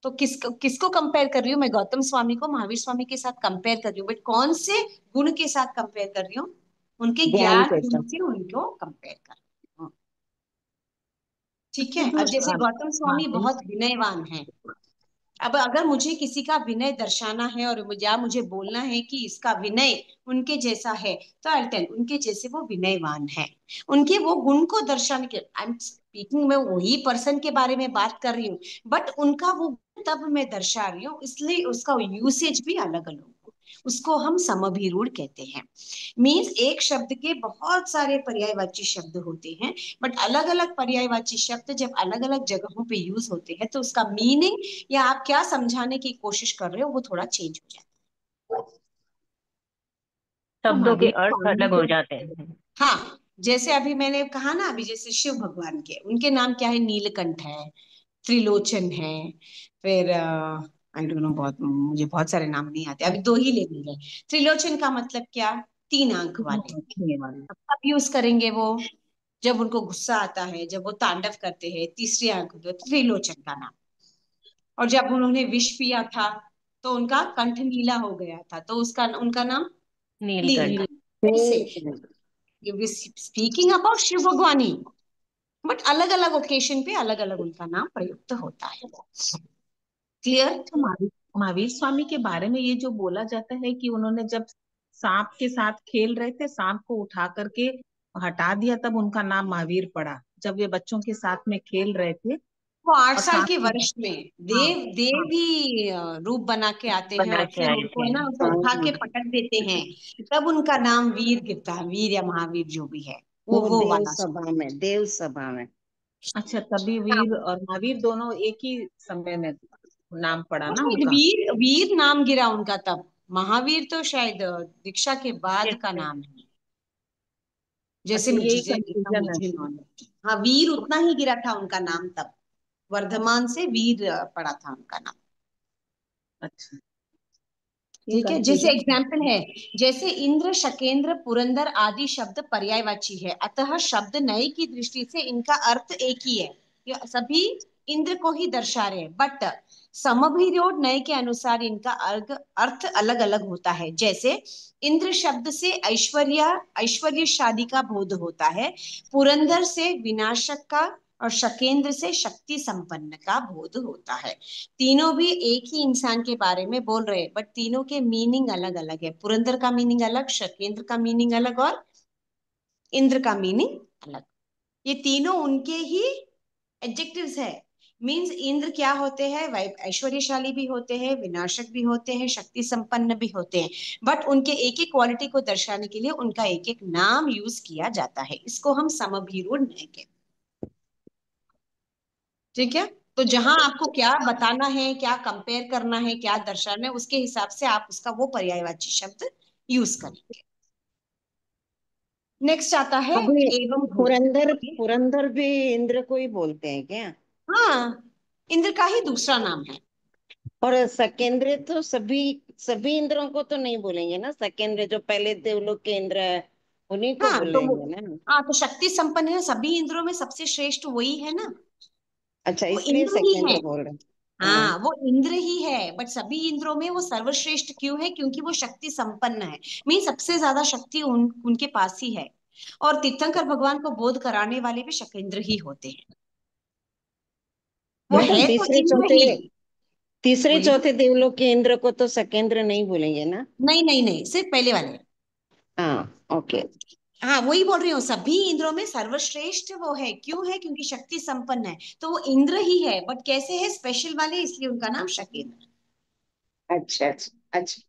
A: तो किसको किसको कंपेयर कर रही हूँ मैं? गौतम स्वामी को महावीर स्वामी के साथ कंपेयर कर रही हूँ, बट कौन से गुण के साथ कंपेयर कर रही हूँ? उनके
B: ज्ञान
A: ज्ञान
B: के
A: गुण
B: साथ।
A: से उनको कंपेयर कर रही हूँ। ठीक
E: अच्छा,
A: है।
E: जो
A: अब जैसे गौतम स्वामी
E: महावीर,
A: बहुत विनयवान है, अब अगर मुझे किसी का विनय दर्शाना है और मुझे बोलना है कि इसका विनय उनके जैसा है, तो आई टेल उनके जैसे वो विनयवान है। उनके वो गुण को दर्शाने के, आई एम स्पीकिंग, मैं वही पर्सन के बारे में बात कर रही हूँ, बट उनका वो गुण तब मैं दर्शा रही हूँ, इसलिए उसका यूसेज भी अलग अलग, उसको हम समभिरूढ़ कहते हैं। मीन्स एक शब्द के बहुत सारे पर्यायवाची शब्द होते हैं, बट अलग अलग पर्यायवाची शब्द जब अलग अलग जगहों पे यूज होते हैं तो उसका मीनिंग या आप क्या समझाने की कोशिश कर रहे हो वो थोड़ा चेंज हो जाता है।
E: तो
C: शब्दों के
E: महावीर
C: अर्थ
E: स्वामी
C: अलग हो
E: के,
C: जाते हैं।
A: हाँ, जैसे अभी मैंने कहा ना, अभी जैसे शिव भगवान के उनके नाम क्या है? नीलकंठ है, त्रिलोचन है, फिर आई डोंट नो, बहुत मुझे बहुत सारे नाम नहीं आते, अभी दो ही ले लिए। त्रिलोचन का मतलब क्या? तीन आंख वाले।
E: रखने वाले।
A: अब कब यूज करेंगे वो? जब उनको गुस्सा आता है, जब वो तांडव करते हैं, तीसरी आंख होती है, त्रिलोचन का नाम। और जब उन्होंने विष पिया था तो उनका कंठ नीला हो गया था, तो उसका उनका नाम
C: नीलकंठ।
A: नीलकंठ। ऐसे स्पीकिंग अबाउट शिव भगवान ही, बट अलग अलग ओकेशन पे अलग अलग उनका नाम प्रयुक्त होता है। क्लियर?
E: तो महावीर स्वामी के बारे में ये जो बोला जाता है कि उन्होंने जब सांप के साथ खेल रहे थे, सांप को उठा करके हटा दिया, तब उनका नाम महावीर पड़ा, जब वे बच्चों के साथ में खेल रहे थे
A: वो 8
E: और
A: साल
E: सांप
A: के
E: को।
A: वर्ष में
E: हाँ,
A: देव
E: हाँ,
A: ही रूप बना के आते हैं
C: बना
A: और
C: के
A: फिर
C: आए
A: उनको
C: थे।
A: है ना, उनको उठा के
B: हाँ,
A: पटक देते हैं, तब उनका नाम वीर गिरता है, वीर या महावीर जो भी है, वो
B: देव
A: वाला।
B: सभा में, देव सभा में।
E: अच्छा, तभी वीर और महावीर दोनों एक ही समय में नाम पड़ा ना
A: शायद
E: उनका।
A: वीर वीर नाम गिरा उनका तब, महावीर तो शायद दीक्षा के बाद का नाम है, जैसे
E: अच्छा, यही
A: मुझे जितना
E: कंफ्यूजन है।
A: मुझे नॉलेज। हाँ, वीर उतना ही गिरा था उनका नाम तब, वर्धमान से वीर पड़ा था उनका नाम।
E: अच्छा, ये
A: ठीक है, जैसे
E: कंफ्यूजन।
A: एग्जाम्पल है, जैसे इंद्र, शकेंद्र, पुरंदर आदि शब्द पर्यायवाची है, अतः शब्द नए की दृष्टि से इनका अर्थ एक ही है, ये सभी इंद्र को ही दर्शा रहे हैं, बट समभिरोध नए के अनुसार इनका अर्थ अलग अलग होता है। जैसे इंद्र शब्द से ऐश्वर्यशाली का बोध होता है, पुरंदर से विनाशक का, और शकेंद्र से शक्ति संपन्न का बोध होता है। तीनों भी एक ही इंसान के बारे में बोल रहे हैं, बट तीनों के मीनिंग अलग अलग है। पुरंदर का मीनिंग अलग, शकेंद्र का मीनिंग अलग, और इंद्र का मीनिंग अलग। ये तीनों उनके ही एडजेक्टिव्स है। मीन्स इंद्र क्या होते हैं? ऐश्वर्यशाली भी होते हैं, विनाशक भी होते हैं, शक्ति संपन्न भी होते हैं, बट उनके एक एक क्वालिटी को दर्शाने के लिए उनका एक एक नाम यूज किया जाता है। इसको हम समभिरूढ़ नहीं कहते। ठीक है, तो जहां आपको क्या बताना है, क्या कंपेयर करना है, क्या दर्शाना है, उसके हिसाब से आप उसका वो पर्यायवाची शब्द यूज करेंगे। नेक्स्ट आता है
B: अभी
A: एवं
B: पुरंदर,
A: भूत।
B: पुरंदर भी इंद्र को ही बोलते हैं क्या?
A: हाँ, इंद्र का ही दूसरा नाम है।
B: और सकेंद्र तो सभी, सभी इंद्रों को तो नहीं बोलेंगे ना, सकेंद्र जो पहले देवलोक के इंद्र है उन्हीं को
A: हाँ तो वो,
B: बोलेंगे ना।
A: हाँ तो शक्ति संपन्न है, सभी इंद्रों में सबसे श्रेष्ठ वही है ना,
B: अच्छा,
A: वो
B: इसलिए
A: इंद्र ही है।
B: सकेंद्र बोल रहे हैं। हाँ।
A: हाँ, वो इंद्र ही है, बट सभी इंद्रों में वो सर्वश्रेष्ठ क्यों है? क्योंकि वो शक्ति संपन्न है। मीन सबसे ज्यादा शक्ति उनके पास ही है, और तीर्थंकर भगवान को बोध कराने वाले भी शकेंद्र ही होते हैं। वो
B: मैडम
A: है तो
B: तीसरे
A: इंद्र
B: चौथे
A: ही।
B: तीसरे
A: बोलिए।
B: चौथे देवलोक के इंद्र को तो सकेंद्र नहीं बोलेंगे ना?
A: नहीं नहीं नहीं, सिर्फ पहले वाले।
B: हाँ, ओके।
A: हाँ वही बोल रही हूँ, सभी इंद्रों में सर्वश्रेष्ठ वो है, क्यों है? क्योंकि शक्ति संपन्न है, तो वो इंद्र ही है, बट कैसे है? स्पेशल वाले, इसलिए उनका नाम शकेंद्र।
B: अच्छा अच्छा अच्छा।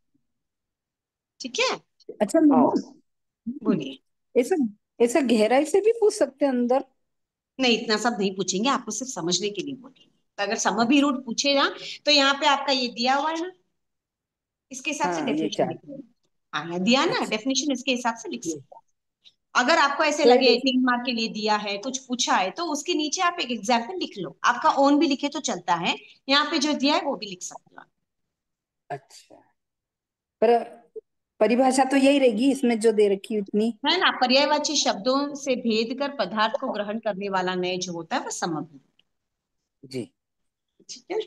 A: ठीक है,
F: अच्छा
B: ओ,
F: मैडम,
A: बोलिए।
F: ऐसा ऐसा गहराई से भी पूछ सकते हैं अंदर?
A: नहीं, इतना सब नहीं पूछेंगे, आपको सिर्फ समझने के लिए बोलेंगे। तो अगर समभी
F: अच्छा।
A: रूट पूछे ना, तो यहाँ पे आपका ये दिया हुआ है ना, इसके हिसाब से
F: हाँ, ये
A: डेफिनेशन
F: चार।
A: लिख लो। हाँ यहाँ दिया ना
F: अच्छा।
A: डेफिनेशन, इसके हिसाब से लिख सकते हो। अगर आपको ऐसे
F: तो
A: लगे 3 मार्क के लिए दिया है, कुछ पूछा है, तो उसके नीचे आप एक एग्जाम्पल लिख लो, आपका ओन भी लिखे तो चलता है, यहाँ पे जो दिया है वो भी लिख सकते हो।
F: अच्छा, पर परिभाषा तो यही रहेगी इसमें जो दे रखी है उतनी।
A: है ना, पर्यायवाची शब्दों से भेद कर पदार्थ को ग्रहण करने वाला नय जो होता है वो समभी।
F: जी।
A: ठीक है,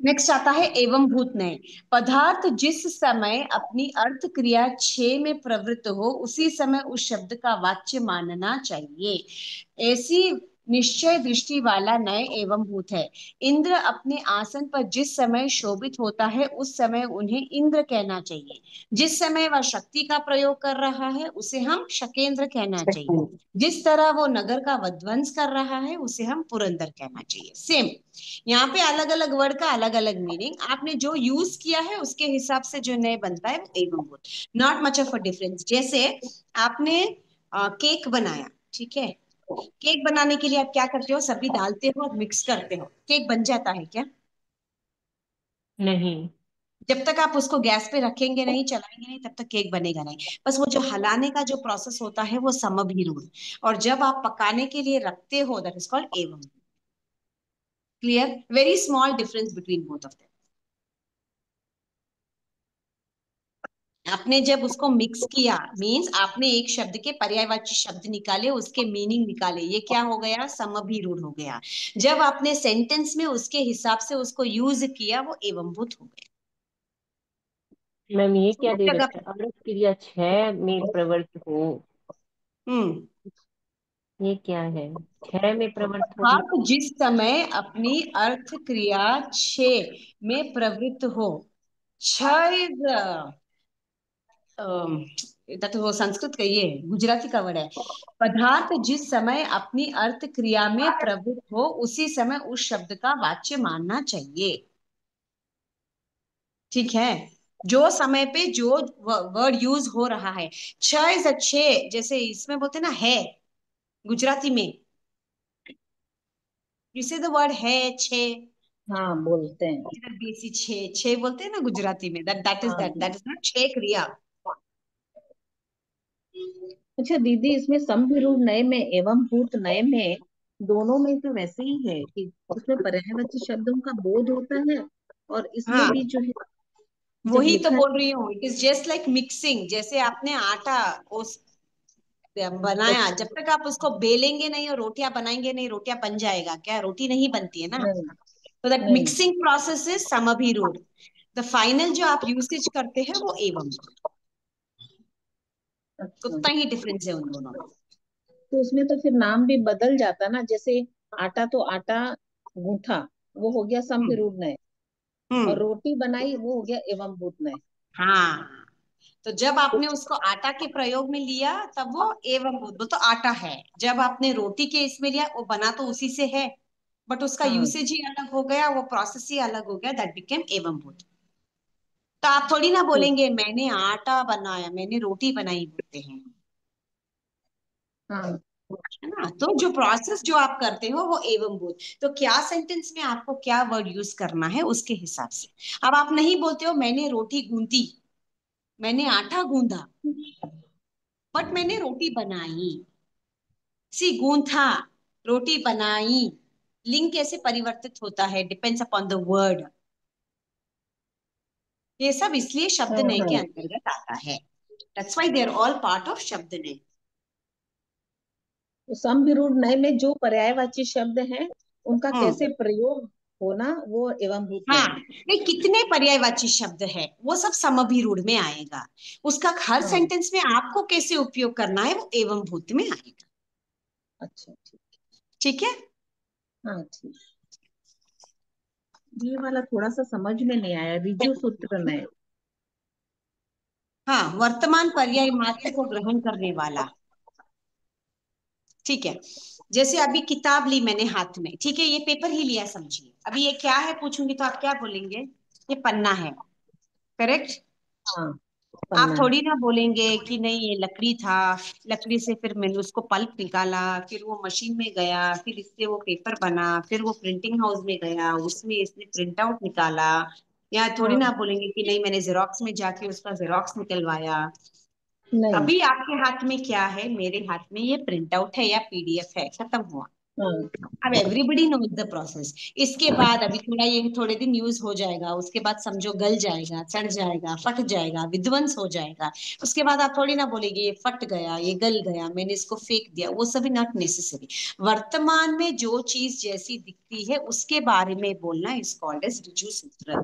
A: नेक्स्ट आता है एवं भूत नय। पदार्थ जिस समय अपनी अर्थ क्रिया छे में प्रवृत्त हो, उसी समय उस शब्द का वाच्य मानना चाहिए। ऐसी निश्चय दृष्टि वाला नय एवं भूत है। इंद्र अपने आसन पर जिस समय शोभित होता है, उस समय उन्हें इंद्र कहना चाहिए। जिस समय वह शक्ति का प्रयोग कर रहा है, उसे हम शकेंद्र कहना चाहिए। जिस तरह वो नगर का विध्वंस कर रहा है, उसे हम पुरंदर कहना चाहिए। सेम, यहाँ पे अलग अलग वर्ड का अलग अलग मीनिंग, आपने जो यूज किया है उसके हिसाब से जो नए बनता है वो एवं भूत। Not much of a difference. जैसे आपने केक बनाया, ठीक है, केक बनाने के लिए आप क्या करते हो? सभी डालते हो और मिक्स करते हो, केक बन जाता है क्या?
C: नहीं।
A: जब तक आप उसको गैस पे रखेंगे नहीं, चलाएंगे नहीं, तब तक केक बनेगा नहीं। बस वो जो हलाने का जो प्रोसेस होता है वो समभिरूढ़, और जब आप पकाने के लिए रखते हो, दैट इज कॉल्ड एवं। Clear? Very small difference between both of them. आपने जब उसको मिक्स किया, मींस आपने एक शब्द के पर्यायवाची शब्द निकाले, उसके मीनिंग निकाले, ये क्या हो गया? समभिरूढ़ हो गया। जब आपने सेंटेंस में उसके हिसाब से उसको यूज किया, वो एवंभूत हो गया।
C: मैम ये क्या दे
A: जगह
C: रखा
A: पे
C: है? अमृत क्रिया 6 में प्रवृत्त हो,
A: हम्म
C: ये क्या है? 6 में प्रवृत्त हो
A: आप जिस समय अपनी अर्थ क्रिया छे में प्रवृत्त हो, छ तो वो संस्कृत का, ये गुजराती का वर्ड है। पदार्थ जिस समय अपनी अर्थ क्रिया में प्रवृत्त हो, उसी समय उस शब्द का वाच्य मानना चाहिए। ठीक है, जो समय पे जो वर्ड यूज हो रहा है, छ इज अच्छे, जैसे इसमें बोलते ना है, गुजराती में यू से द वर्ड है, छे,
E: हाँ बोलते हैं।
A: इधर देसी छे, छे बोलते हैं ना गुजराती में, दैट इज
E: हाँ।
A: दैट इज नॉट छे क्रिया।
E: अच्छा दीदी, इसमें समविरूढ़ नय में एवं भूत नय में दोनों में तो वैसे ही है कि उसमें पर्यायवाची शब्दों का बोध होता है, और इसमें
A: हाँ
E: भी जो है जब
A: वही तो
E: लिखा
A: बोल रही हूँ, it is just like mixing. जैसे आपने आटा उस बनाया, जब तक आप उसको बेलेंगे नहीं और रोटियां बनाएंगे नहीं, रोटियां बन जाएगा क्या? रोटी नहीं बनती है ना।
E: नहीं
A: तो दैट
E: नहीं।
A: मिक्सिंग प्रोसेस इज समभिरूढ़। द फाइनल जो आप यूसेज करते हैं वो एवं।
E: अच्छा,
A: उतना ही डिफरेंस है उन दोनों में।
E: तो उसमें तो फिर नाम भी बदल जाता ना, जैसे आटा तो आटा गूंथा, वो हो गया
A: हम्म
E: समविरूढ़ नय, और
A: हम्म
E: रोटी बनाई वो हो गया एवं भूत नय।
A: हाँ, तो जब आपने उसको आटा के प्रयोग में लिया, तब वो एवं भूत, वो तो आटा है। जब आपने रोटी के इसमें लिया, वो बना तो उसी से है, बट उसका
E: हाँ
A: यूसेज ही अलग हो गया, वो प्रोसेस ही अलग हो गया, दैट बिकेम एवं भूत। तो आप थोड़ी ना
E: ठीक।
A: बोलेंगे मैंने आटा बनाया, मैंने रोटी बनाई, बोलते हैं,
E: हाँ
A: है ना। तो जो प्रोसेस जो आप करते हो वो एवं भूत। तो क्या सेंटेंस में आपको क्या वर्ड यूज करना है उसके हिसाब से। अब आप नहीं बोलते हो मैंने रोटी गूंथी, मैंने आटा गूंदा, बट मैंने रोटी बनाई। सी गूंथा, रोटी बनाई, लिंग कैसे परिवर्तित होता है, डिपेंड्स अपॉन द वर्ड। ये सब इसलिए शब्द
E: हाँ
A: नय के
E: हाँ।
A: अंतर्गत आता है। That's why they are all part of शब्द नय।
E: तो समविरूढ़ नय में जो पर्यायवाची शब्द हैं उनका कैसे
A: हम्म
E: प्रयोग होना, वो एवं भूत नय
A: हाँ,
E: में।
A: नहीं कितने पर्यायवाची शब्द है वो सब समभिरूढ़ में आएगा। उसका हर
E: हाँ।
A: सेंटेंस में आपको कैसे उपयोग करना है वो एवं भूत में आएगा।
E: अच्छा ठीक।
A: ठीक है,
E: हाँ ठीक। ये वाला थोड़ा सा समझ में नहीं आया, ऋजु सूत्र में।
A: हाँ, वर्तमान पर्याय मात्र को ग्रहण करने वाला। ठीक है, जैसे अभी किताब ली मैंने हाथ में, ठीक है, ये पेपर ही लिया समझिए। अभी ये क्या है पूछूंगी तो आप क्या बोलेंगे? ये पन्ना है, करेक्ट।
E: हाँ,
A: आप
E: पन्ना।
A: थोड़ी ना बोलेंगे कि नहीं ये लकड़ी था, लकड़ी से फिर मैंने उसको पल्प निकाला, फिर वो मशीन में गया, फिर इससे वो पेपर बना, फिर वो प्रिंटिंग हाउस में गया, उसमें इसने प्रिंट आउट निकाला। या थोड़ी
E: हाँ,
A: ना बोलेंगे कि नहीं मैंने जेरोक्स में जाके उसका जेरोक्स निकलवाया।
E: नहीं।
A: अभी आपके हाथ में क्या है, मेरे हाथ में ये प्रिंट आउट है या पीडीएफ है, खत्म हुआ।
E: हाँ,
A: अब एवरीबडी नोज द प्रोसेस। इसके बाद अभी थोड़ा ये थोड़े दिन यूज हो जाएगा, उसके बाद समझो गल जाएगा, सड़ जाएगा, फट जाएगा, विध्वंस हो जाएगा। उसके बाद आप थोड़ी ना बोलेंगे ये फट गया, ये गल गया, मैंने इसको फेंक दिया, वो सभी नॉट नेसेसरी। वर्तमान में जो चीज जैसी दिखती है उसके बारे में बोलना इज कॉल्ड एज ऋजु सूत्र।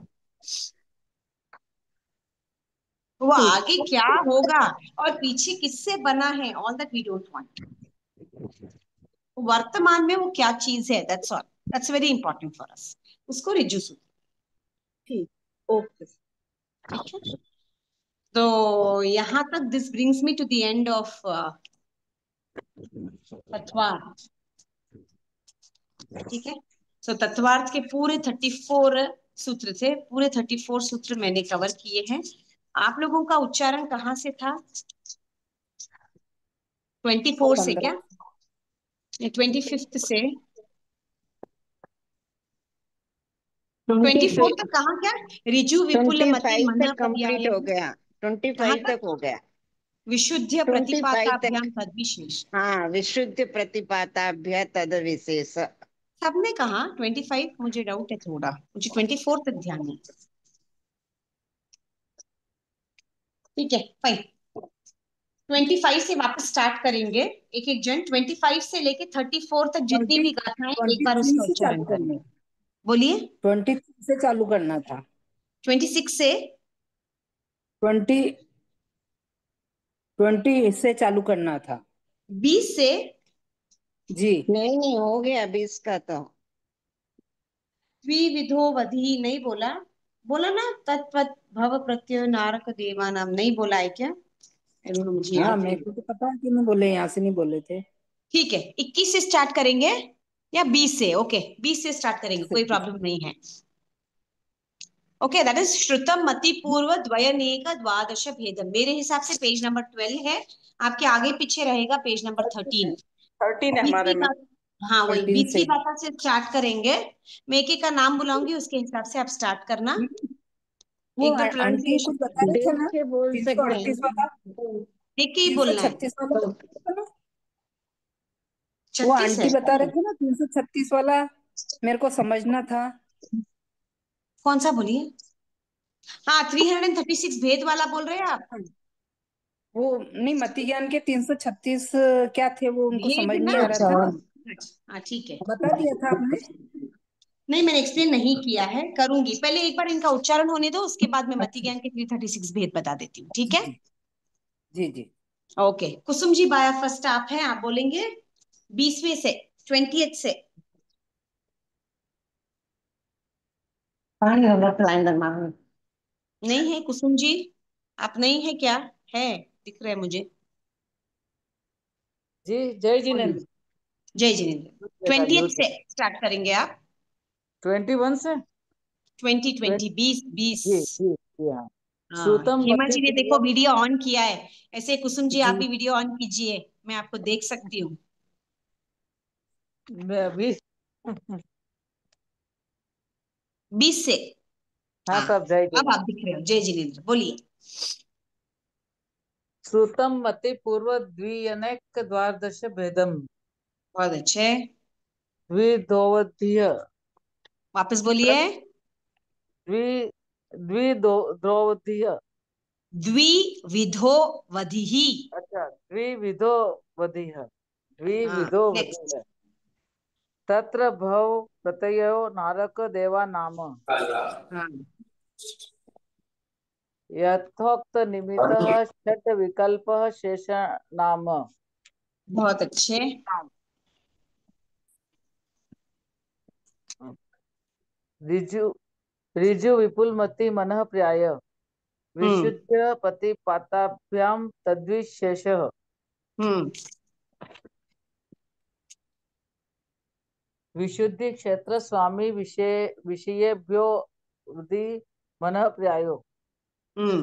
A: वो आगे क्या होगा और पीछे किससे बना है, all that we don't want. वर्तमान में वो क्या चीज है, that's all, that's very important for us. उसको ऋजु सूत्र।
E: ठीक, ओके।
A: ठीक है, तो यहां तक this brings me to the end of तत्वार्थ। ठीक है, सो तत्वार्थ के पूरे 34 सूत्र थे, पूरे 34 सूत्र मैंने कवर किए हैं। आप लोगों का उच्चारण कहाँ से था? 24 से
F: 15।
A: क्या? 25 से 24 तक कहाँ क्या? ऋजु विपुल मति
B: 25
A: मन
B: तक कंप्लीट
A: पर्याय।
B: हो गया,
A: कहाँ
B: 25
A: तक?
B: तक हो गया।
A: विशुद्ध
B: 25 तक।
A: प्रतिपाताभ्याम तद विशेष।
B: हाँ, विशुद्ध प्रतिपाताभ्य तद विशेष।
A: सबने कहा 25, मुझे डाउट है थोड़ा, मुझे 24 तक ध्यान है। ठीक है, फाइन। 25 से वापस स्टार्ट करेंगे, एक एक जन 25 से लेके 34 तक जितनी
F: 20
A: भी गाथाएं, एक बार
F: 23
A: उसका
F: से
A: उच्चारण
F: चालू
A: करेंगे।
F: करना।
A: बोलिए।
F: 23 से चालू करना था।
A: 26 से
F: 20 20 से चालू करना था
A: 20 से
F: जी।
B: नहीं हो गया 20 का तो।
A: द्विविधो वधि नहीं बोला, बोला ना, तत्वत भव प्रत्यय नारक देवा नाम, नहीं बोला है क्या? मुझे
F: हाँ,
A: याद
F: मेरे
A: नहीं।
F: को तो पता है कि नहीं बोले, यहाँ से नहीं बोले थे।
A: ठीक है, 21 से स्टार्ट करेंगे या 20 से? ओके, 20 से स्टार्ट करेंगे, कोई प्रॉब्लम नहीं है। ओके, दैट इज श्रुतम मति पूर्व द्वयनेक द्वादश भेदम। मेरे हिसाब से पेज नंबर 12 है, आपके आगे पीछे रहेगा पेज नंबर 13।
F: 13 है हमारे
A: 20वीं
F: में।
A: बात, हाँ वही
F: 13 से
A: 20वीं बात से स्टार्ट करेंगे। मैं एक एक का नाम बुलाऊंगी, उसके हिसाब से आप स्टार्ट करना।
F: वो
A: एक बार
F: आंटी
A: प्रोनाउंसिएशन
F: कुछ बता रहे थे
B: देख
F: ना,
B: के बोल सकते
F: 338 वाला,
B: हैं।
A: देख के ही
F: तीन सौ
A: बोलना है।
F: छत्तीस वाला। वो
A: 36
F: आंटी
A: है?
F: बता रहे थे ना 336 वाला, मेरे को समझना था।
A: कौन सा बोलिए? हाँ, 336 भेद वाला बोल रहे हैं आप?
F: वो नहीं, मति ज्ञान के 336 क्या थे, वो उनको
A: भेद
F: समझ
A: ना,
F: नहीं आ रहा था।
A: हाँ ठीक है।
F: बता दिया था आपने।
A: नहीं, मैंने एक्सप्लेन नहीं किया है, करूंगी। पहले एक बार इनका उच्चारण होने दो, उसके बाद मैं मति
F: अच्छा,
A: ज्ञान के 336 भेद बता देती हूँ, ठीक
F: जी
A: है?
F: जी जी जी।
A: ओके, कुसुम जी बाया फर्स्ट आप हैं, आप बोलेंगे 20वें से, 20th से। नहीं है कुसुम जी? आप नहीं है क्या? है, दिख रहा है मुझे।
G: जी जय
A: बोलिए।
G: जिनेन्द्र।
A: जय जिनेन्द्र।
G: देखा
A: 20th
G: न्यूज
A: से स्टार्ट करेंगे आप।
G: 21 से
A: 2020, 20 20।
G: जी जी जी हाँ।
A: हाँ,
G: श्रुतम
A: हेमा
G: मति
A: जी ने देखो
G: पूर्व
A: वीडियो ऑन किया है। ऐसे कुसुम जी आप
G: जी
A: भी वीडियो ऑन कीजिए, मैं आपको देख सकती हूँ।
G: 20।
A: 20 से।
G: हाँ
A: हाँ,
G: सब जय
A: अब
G: जिनेन्द्र।
A: आप दिख रहे हो, जय जिनेन्द्र, बोलिए।
G: श्रुतम मति पूर्व द्विअनेक द्वादश भेदम
A: बहुत अच्छे,
G: द्विधोवधीय
A: वापस बोलिए।
G: द्वि द्विधोवधीय।
A: द्विविधो वधिहि।
G: अच्छा, द्विविधो वधीय,
A: हाँ,
G: द्विविधो
A: नेक्स्ट।
G: वधीय। तत्र भव प्रत्ययो नारक देवा नाम
A: हाँ,
G: यथोक्त निमित्तः षट् विकल्पः शेष नाम।
A: बहुत अच्छे।
G: ऋजु ऋजु विपुलमति मनः प्रियाय
A: हम्म
G: विशुद्ध पतिपाताभ्याम तद्विशेषः
A: हम्म
G: विशुद्धि क्षेत्र स्वामी विषयेभ्यो हृदि मनः प्रियायो
A: हम्म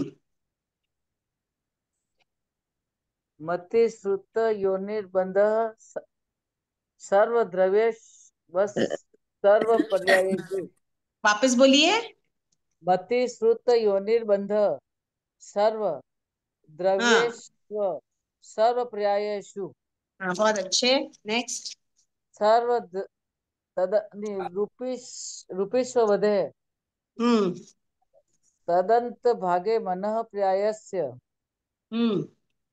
G: मति श्रुत योनिर्बंधः सर्वद्रव्य सर्व पर्यायेषु
A: वापस बोलिए।
G: मति श्रुत योनिर्बंधः सर्व
A: हाँ
G: द्रव्येषु सर्व पर्यायेषु
A: हाँ, बहुत अच्छे। नेक्स्ट।
G: सर्व तद रूपिष्व वधे
A: हम्म
G: तदंत भागे मनः प्रियायस्य
A: हम्म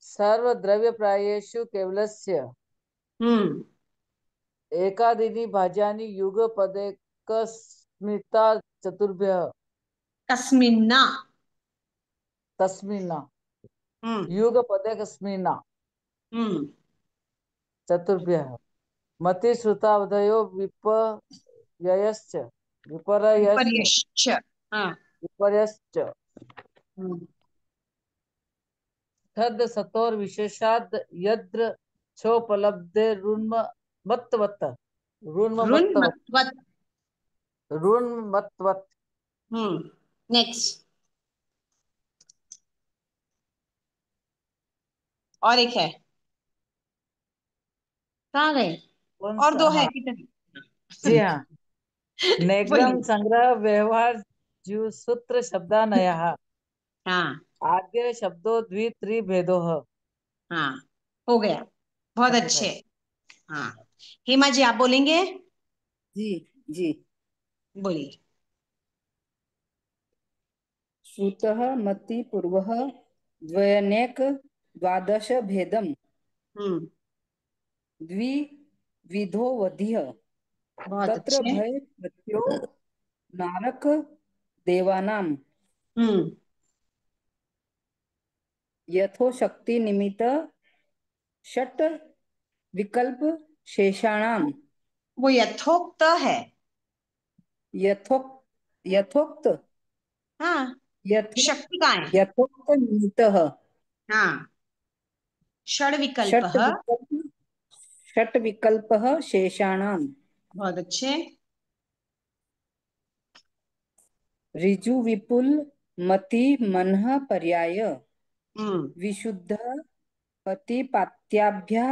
G: सर्व द्रव्य प्रायेषु केवलस्य
A: हम्म
G: एकादीनि भाज्यानि युगपदेकस्मिता चतुर्भ्यः
A: कस्मिन्ना।
G: तस्मिन्
A: हम्म
G: युगपदेकस्मिन्
A: हम्म
G: चतुर्भ्यः मति श्रुतावधयो विपर्ययश्च विपर्ययश्च
A: विपर्यश्च। हाँ।
G: विपर्यश्च
A: हम्म
G: तद सतोर विशेषाद यद्र छोपलब्धेरुन्मत्तवत्
A: रुन
G: रुन्मत्तवत्
A: मतवत।
G: रुन्मत्तवत्
A: नेक्स्ट। और एक है, कहाँ गए?
G: कौन
A: और
G: सा?
A: दो है
G: हाँ
A: कितने?
G: जी हाँ नेग्रम
A: बोलिए।
G: संग्रह व्यवहार जु सूत्र शब्दानयः
A: हाँ
G: आद्य शब्दो द्वि भेदो
A: हाँ, हो गया। बहुत अच्छे। हाँ, हेमा जी आप बोलेंगे?
F: जी जी।
A: बोलिए।
F: श्रुतः मति पूर्वः द्वयनेक द्वादश भेदम
A: हम्म
F: द्विविधो वधिः
A: बहुत
F: तत्र
A: अच्छे।
F: भय प्रत्यो नारक देवानां
A: हम्म
F: यथोशक्ति निमित्त षट विकल्प शेषाणाम
A: वो यथोक्त है।
F: यथोक्त यथोक्त
A: हाँ,
F: यथोक्त
A: शक्ति का है।
F: यथोक्त निमित्तः
A: हाँ, षड विकल्प।
F: षट विकल्पः शेषाणाम
A: बहुत अच्छे।
F: ऋजु विपुल मति मनः पर्याय
A: हम्म
F: विशुद्ध पतिपात्याभ्या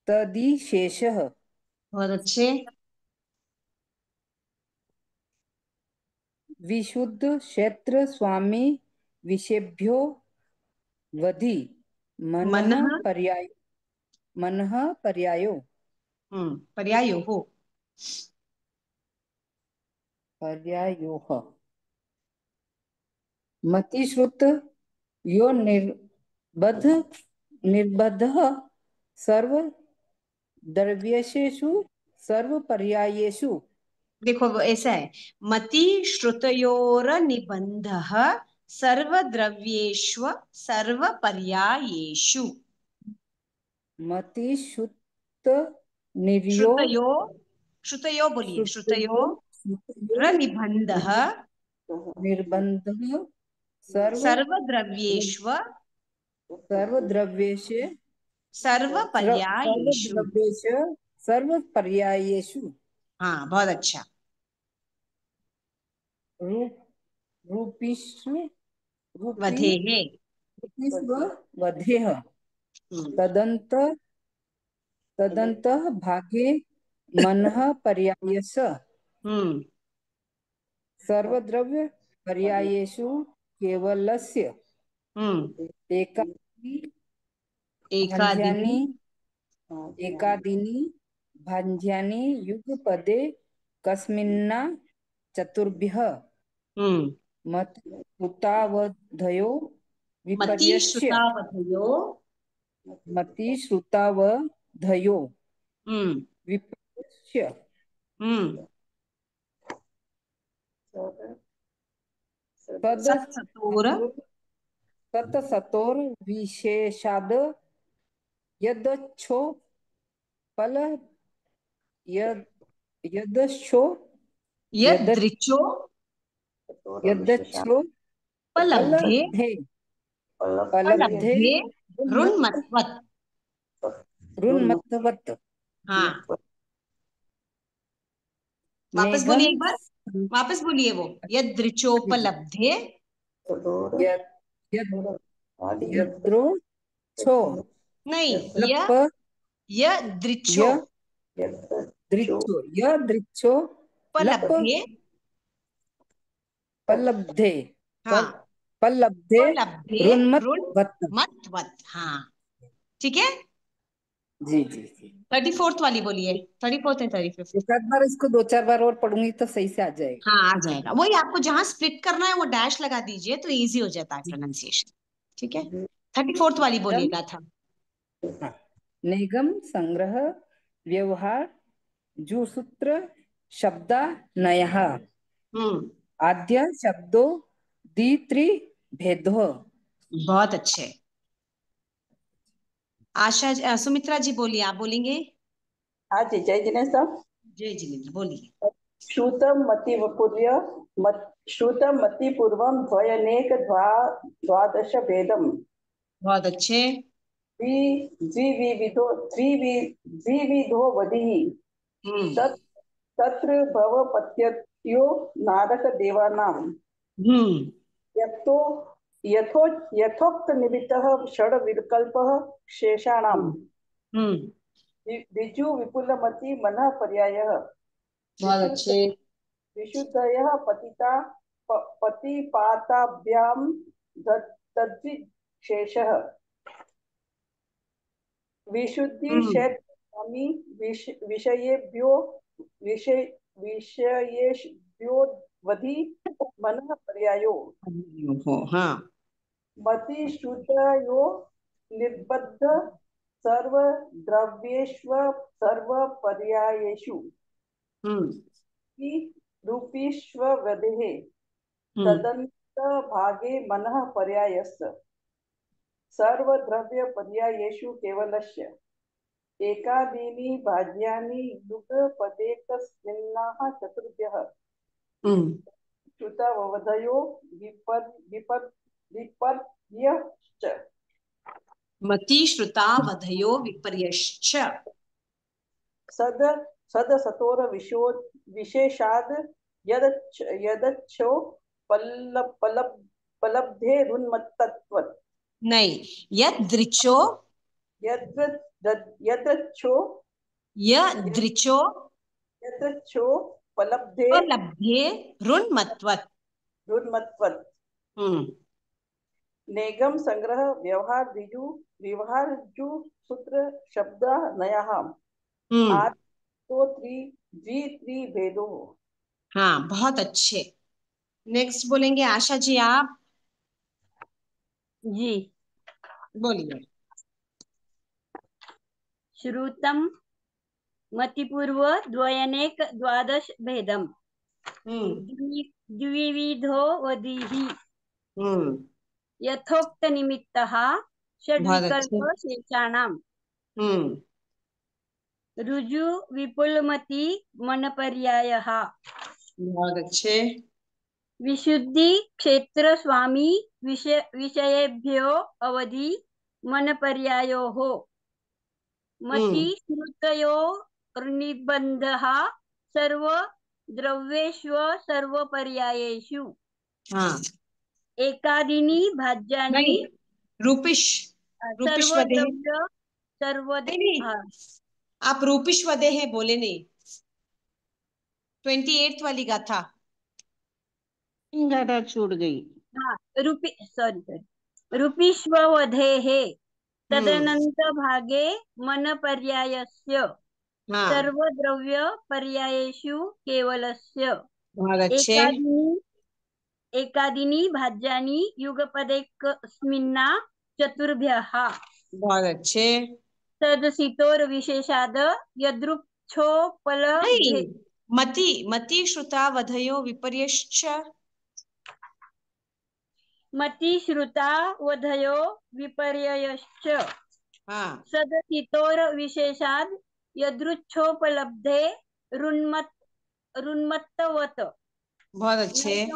F: तदिशेषः
A: बहुत अच्छे।
F: विशुद्ध क्षेत्र स्वामी विषेभ्यो वधि मनः
A: मनः।
F: पर्याय मनः पर्यायो
A: पर्यायो हो।
F: पर्यायोः मतिश्रुत यो निर्बद्धः सर्व द्रव्येषु सर्व पर्यायेषु
A: देखो वो ऐसा है, मति श्रुतयोर निबंधः सर्वद्रव्येष्व सर्वपर्यायेषु।
F: मतिश्रुत निर्यो
A: श्रुतयो, श्रुतयो बोलिए,
F: श्रुतयो
A: श्रुतयो
F: श्रुतयो
A: र निबंधः
F: निर्बन्धः
A: सर्वद्रव्येष्व
F: सर्वद्रव्येषु
A: सर्वपर्यायेषु।
F: सर्वद्रव्येषु सर्वपर्यायेषु
A: हाँ बहुत अच्छा।
F: रूप रूपिषु रूपी
A: वधेः।
F: रूपिष्व वधेः
A: हम्म
F: तदन्त तदन्तः भागे मनः पर्यायस
A: हम्म
F: सर्वद्रव्य पर्यायेषु केवलस्य
A: हम्म
F: एकादि
A: एकादिनि।
F: भाज्यानि एकादीनि भाज्यानि युगपदे कस्मिन्ना चतुर्भ्यः
A: हम्म
F: मत उतावधयो
A: मति
F: विपर्यस्य
A: श्रुतावधयो।
F: मति श्रुतावधयो
A: हम्म
F: विपर्यस्य
A: हम्म
F: तद
A: सत्सतोर।
F: तत्सतोर विशेषाद यदच्छो फल यद यदच्छो
A: यदृचो
F: यदच्छो
A: पलब्धे
F: पलब्धे
A: रुन्मत्वत्।
F: रुन्मत्वत्।
A: हाँ, वापस
F: नेगम
A: बोलिए एक बार, वापस बोलिए वो। यदृचोपलब्धे
F: यद यद यद्रो छो
A: नहीं,
F: लप
A: यदृचो
F: दृच्छो यदृच्छो लप
A: पलब्धे।
F: पलब्धे
A: हाँ,
F: पलब्धे
A: पलब्धे
F: रुन्मत्वत्।
A: रुन्मत्वत्। हाँ, ठीक है।
F: जी जी जी।
A: 34th वाली बोलिए। 34th है 35th।
F: एक आध बार इसको 2-4 बार और पढ़ूंगी तो सही से आ जाएगा।
A: हाँ, आ जाएगा। वही आपको जहां स्प्लिट करना है वो डैश लगा दीजिए तो इजी हो जाता है प्रोनाउंसिएशन। ठीक है, 34th वाली बोलिएगा था।
F: हाँ। निगम संग्रह व्यवहार जुसूत्र शब्दा नयः आद्य शब्दो द्वित्रि भेदो।
A: बहुत अच्छे। आशा सुमित्रा जी बोलिए, आप बोलेंगे?
H: हाँ जी, जय जिनेन्द्र साहब।
A: जय जिनेन्द्र, बोलिए।
H: श्रुतम मतिपूर्वम द्वयनेक द्वादश भेदम।
A: बहुत अच्छे।
H: द्विविधो वधिः तत्र भवपत्ययो नारक देवानां यतो यथोक्त निमित्तः षड विकल्पः शेषाणां ऋजु विपुलमति मनः पर्यायः।
A: बहुत अच्छे।
H: विशुद्धयः पतिपाताभ्यां तद्विशेषः। विशुद्धि क्षेत्रगामी विषयेभ्यो वधि मनः पर्यायो।
A: हाँ,
H: मति शुद्धयो निर्बद्ध सर्वद्रव्येष्व सर्वपर्यायेषु रूपीष्ववदेः तदन्त भागे मनः पर्यायस्य। सर्वद्रव्य पर्यायेषु केवलस्य एकादीनि भाज्यानि युगपदेकस्मिन्नाः चतुर्भ्यः श्रुतवधयो विपर्यश्च।
A: मति श्रुता वधयो विपर्यश्च।
H: सदसतोर विशेषाद यदच्छो पलब्धे रुन्मत्तत्वत्।
A: नहीं, यदृचो
H: यदच्छो पलब्धे
A: रुन्मत्वत्।
H: नेगम संग्रह व्यवहार जु सूत्र शब्द नयः द्वि भेदो।
A: हाँ, बहुत अच्छे। नेक्स्ट बोलेंगे आशा जी, आप
D: जी।
A: बोलिए।
D: श्रुतम मतिपूर्व द्वयनेक द्वादश भेदम द्विविधो वधिः यथोक्त निमित्तः षड्विकल्प शेषाणां ऋजु विपुलमति मनपर्यायः।
A: बहुत अच्छे।
D: विशुद्धि क्षेत्र स्वामी विषयेभ्यो अवधि मनपर्यायोः। मति श्रुतयो निर्बन्धः सर्व द्रव्येष्व सर्वपर्यायेषु।
A: हाँ,
D: एकादीनि भाज्यानि
A: रूपिश वदे।
D: सर्वद्रव्य
A: आप रूपिश वदे हैं बोले नहीं। 28th वाली गाथा
B: गाथा छूट गई।
D: हाँ, रूपिष्ववधेः तदनंत भागे मन पर्यायस्य सर्वद्रव्य पर्यायेषु केवलस्य एकादीनि भाज्यानि युगपदेकस्मिन्ना चतुर्भ्यः।
A: बहुत अच्छे।
D: तदसितोर विशेषाद यदृच्छोपलब्धे।
A: मति श्रुता वधयो विपर्यश्च।
D: मति श्रुता वधयो विपर्ययश्च। सदसितोर विशेषाद यदृच्छोपलब्धे रुन्मत्तवत
A: बहुत अच्छे।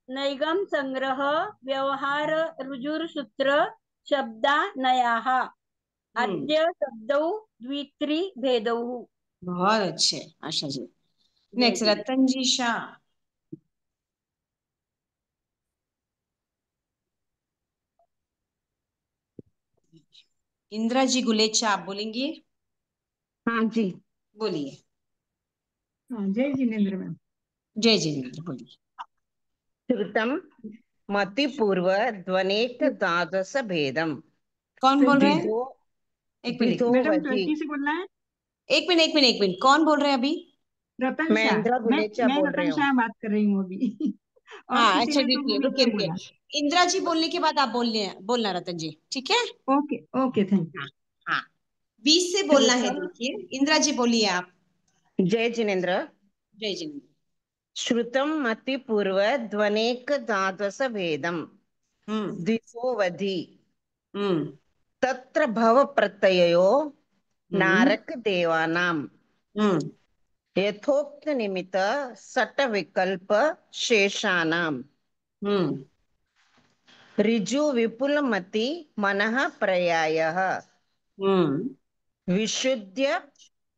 D: नैगम संग्रह व्यवहार रुजुरसूत्र शब्दानयाः आद्य शब्दौ द्वित्रि भेदौ।
A: बहुत अच्छे आशा जी।
D: जय
A: नेक्स्ट
D: जी।
A: रतन जी शाह। इंदिरा जी गुलेचा आप बोलेंगे?
B: हाँ जी।
A: बोलिए।
E: जय जिनेन्द्र मैम।
A: जय जिनेन्द्र बोलिए।
B: श्रुतम मतिपूर्व ध्वनेक द्वादश भेदम
A: कौन बोल रहे हैं?
B: विदो
A: एक मिनट
E: मैडम
B: विदोवधि।
E: 20 से बोलना है।
A: एक मिनट एक मिनट एक मिनट, कौन बोल रहे हैं अभी?
E: रतन
B: मैं
E: शाह।
B: इंदिरा गुलेचा
E: मैं
B: बोल
E: रतन
B: रही हूँ।
E: शाह बात कर रही हूँ अभी। और
A: हाँ
E: किसी
A: अच्छा
E: ने तो
A: रुकिए
E: बीच
A: रुकिए
E: में
A: रुकिए।
E: बोला।
A: इंदिरा जी बोलने के बाद आप बोलना रतन जी, ठीक है?
E: Okay okay thank you.
A: हाँ हाँ, 20 से बोलना है। देखिए इंदिरा जी बोलिए आप।
B: जय जिनेन्द्र।
A: जय जिनेन्द्र।
B: श्रुतम मतिपूर्व ध्वनेक द्वादश भेदम
A: हम्म
B: द्वितोवधि
A: हम्म
B: तत्र भव प्रत्ययो
A: हम्म
B: नारक देवानां
A: हम्म
B: यथोक्त निमित्त सट विकल्प शेषाणां
A: हम्म
B: ऋजु विपुलमति मनः पर्यायः
A: हम्म
B: विशुद्ध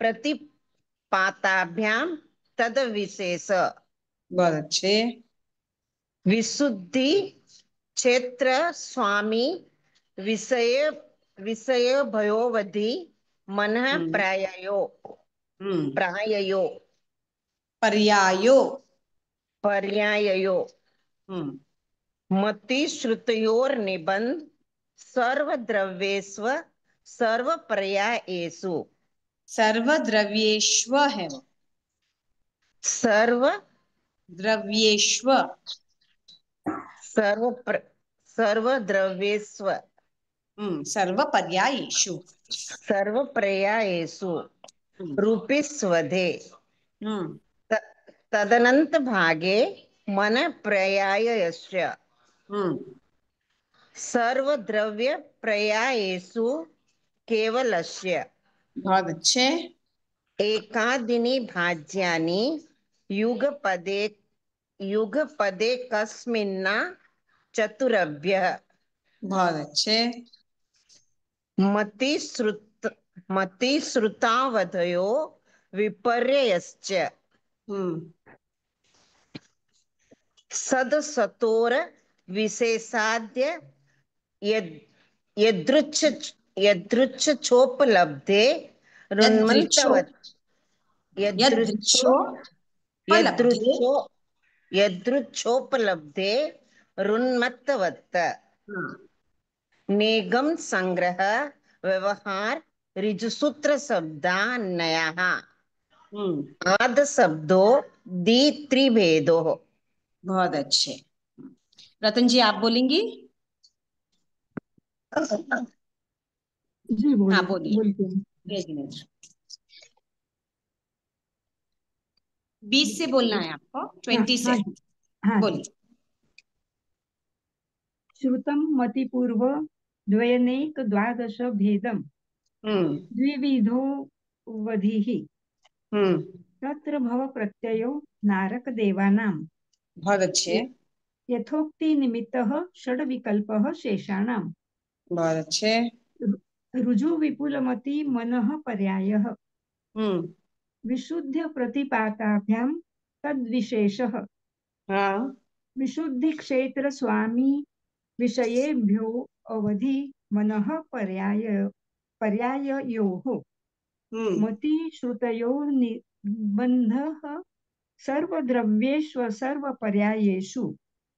B: प्रतिपाताभ्यां तद विशेष
A: बहुत अच्छे।
B: विशुद्धि क्षेत्र स्वामी विषय विषय भयोवधि मनः
A: हम्म हम्म
B: प्राययो
A: पर्यायो।
B: पर्याययो
A: हम्म
B: मति श्रुतयोर्निबंध सर्वद्रव्येष्व सर्वपर्यायेषु
A: सर्वद्रव्येष्व है वो।
B: सर्व
A: द्रव्येष्व।
B: सर्व सर्वद्रव्येष्व
A: सर्वपर्यायेषु।
B: सर्वपर्यायेषु
A: हम्म
B: रूपिस्वधे
A: हम्म
B: तदनंत भागे मन पर्यायस्य
A: हम्म
B: सर्वद्रव्य पर्यायेषु केवलस्य
A: बहुत अच्छे।
B: एकादिनी भाज्यानि युगपदे युगपदे कस्मिन्ना चतुरभ्यः
A: बहुत अच्छे।
B: मतिश्रुतावधयो विपर्ययश्च
A: हम्म
B: सदसतोर विशेषाद्य यदृच्छ यदृच्छोपलब्धे
A: यदृच्छो
B: रुन्मन्तवत् यदृच्छो
A: यदृच्छोपलब्धे।
B: यदृच्छो यदृच्छोपलब्धे रुन्मत्तवत्
A: हाँ
B: नेगम संग्रह व्यवहार ऋजुसूत्र शब्दान्वयः आद शब्दो दी त्रिभेदो।
A: बहुत अच्छे। रतन जी आप बोलेंगी?
E: जी
A: हाँ
E: बोलिए
A: बोलिए।
E: बोलते हैं।
A: जय जिनेन्द्र। 20 से बोलना है आपको, 20
E: हाँ
A: से
E: जी हाँ जी।
A: बोलिए।
E: श्रुतम मतिपूर्व द्वयनेक द्वादश भेदम
A: हम्म
E: द्विविधो वधिः
A: हम्म
E: तत्र भव प्रत्ययो नारक देवानां
A: बहुत अच्छे।
E: यथोक्ति निमित्तः षड विकल्पः शेषाणां
A: बहुत अच्छे।
E: रुजु विपुलमति मनः पर्यायः
A: हम्म
E: विशुद्ध प्रतिपाताभ्यां तद्विशेषः
A: हाँ
E: विशुद्धि क्षेत्र स्वामी विषयेभ्यो अवधि मनः पर्याययोः मति श्रुतयोर्निबन्धः सर्वद्रव्येष्व सर्वपर्यायेषु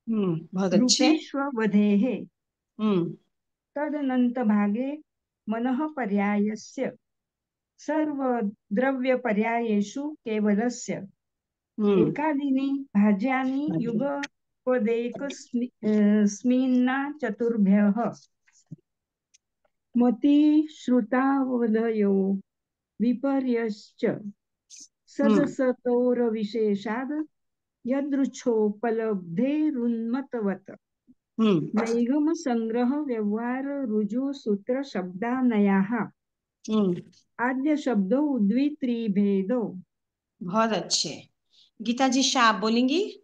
A: बहुत अच्छे।
E: रूपीष्ववधेः
A: हम्म
E: तदनन्तभागे मनः पर्यायस्य सर्वद्रव्यपर्यायेषु केवलस्य एकादीनि भाज्यानि युगपदेकस्मिन्ना चतुर्भ्यः मति श्रुतावधयो विपर्यश्च सदसतोरविशेषाद् यदृच्छोपलब्धेरुन्मत्तवत् नैगम संग्रह व्यवहार रुजु सूत्र शब्दानयाः आद्य शब्दो द्वित्रिभेदो।
A: बहुत अच्छे। गीता जी शाह, आप बोलेंगी?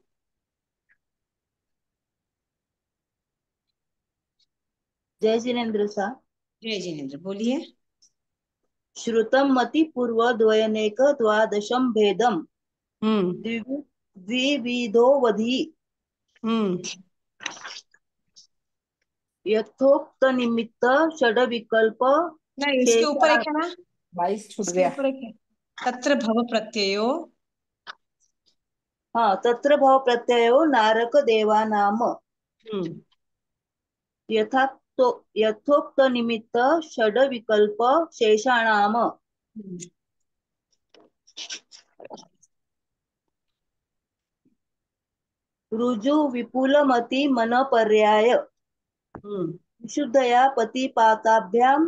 I: जय जिनेन्द्र सा।
A: जय जिनेन्द्र, बोलिए।
I: श्रुतम मति पूर्व द्वयनेक द्वादशम भेदम
A: हम्म
I: द्विविधो वधि
A: हम्म
I: यथोक्त निमित्त षड विकल्प
A: नहीं, इसके ऊपर
I: शेषा।
A: एक है ना,
F: 22 छूट
A: इसके
F: गया।
A: ऊपर एक है, तत्र भव प्रत्ययो।
I: हाँ, तत्र भव प्रत्ययो नारक देवानाम
A: हम्म
I: यथा तो यथोक्त निमित्त षड विकल्प शेषाणाम
A: हम्म
I: ऋजु विपुलमति मन पर्याय
A: हम्म
I: विशुद्धया पतिपाताभ्यां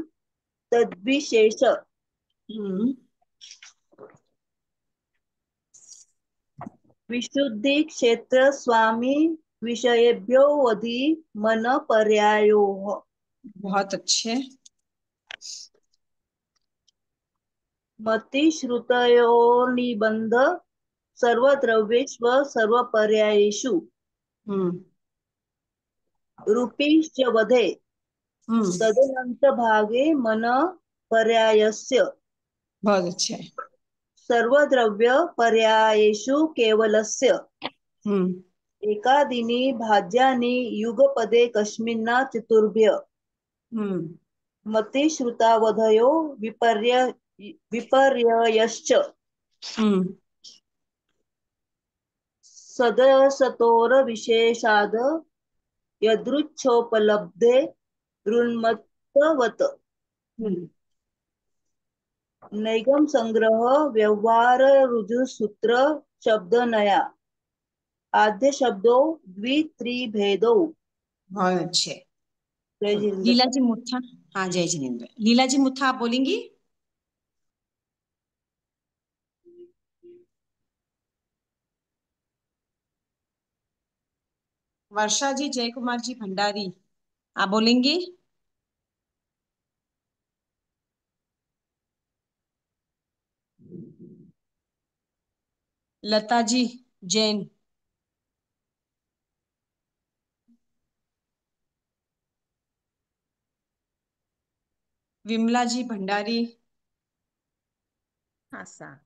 I: तद्विशेष
A: हम्म
I: विशुद्धि क्षेत्र स्वामी विषयेभ्यो वधि मन पर्यायोः
A: बहुत अच्छे।
I: मति श्रुतयोर्निबंध सर्वद्रव्येष्व सर्वपर्यायेषु
A: हम्म
I: रूपीश्च वधे
A: हम्म
I: तदनंत भागे मन पर्यायस्य
A: बहुत अच्छे।
I: सर्वद्रव्य पर्यायेषु केवलस्य
A: हम्म
I: एकादीनि भाज्यानि युगपदे कस्मिन्ना चतुर्भ्य
A: हम्म
I: मति श्रुतावधयो विपर्ययश्च
A: हम्म
I: सदसतोर विशेषाद यदृच्छोपलब्धे ऋन्मत्तवत्
A: हम्म
I: नैगम संग्रह व्यवहार रुजु सूत्र शब्दनया आद्य शब्दों द्वित्रिभेदौ।
A: बहुत अच्छे।
I: जय जिनेन्द्र
A: लीला
I: सा।
A: जी मुथा, हाँ जय जिनेन्द्र। लीला जी मुथा, आप बोलेंगी? वर्षा जी, जय कुमार जी भंडारी, आप बोलेंगी? लता जी जैन, विमला जी भंडारी,
E: हाँ सा।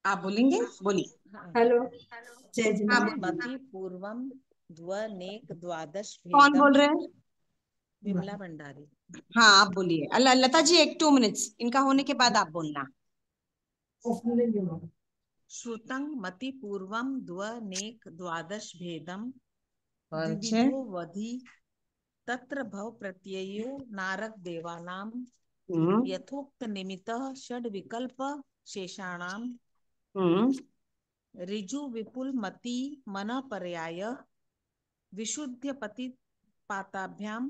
A: आप बोलेंगे? बोलिए।
E: हाँ।
D: हेलो, जय
A: हाँ
E: श्रुतम
D: जिनेन्द्र।
A: बोलिए।
E: मति पूर्वम द्वनेक द्वादश
A: कौन
E: भेदम।
A: बोल रहे हैं?
E: विमला भंडारी।
A: हाँ आप बोलिए। लता जी, एक 2 मिनट्स इनका होने के बाद आप बोलना।
E: श्रुतं मति पूर्वम द्वनेक द्वादश भेदम
A: बहुत अच्छे।
E: द्विविधो वधि तत्र भव प्रत्ययो नारक देवानाम
A: हम्म
E: यथोक्त निमित्तः षड विकल्प शेषाणाम
A: हम्म
E: ऋजु विपुल मति मन पर्याय विशुद्ध पति पाताभ्याम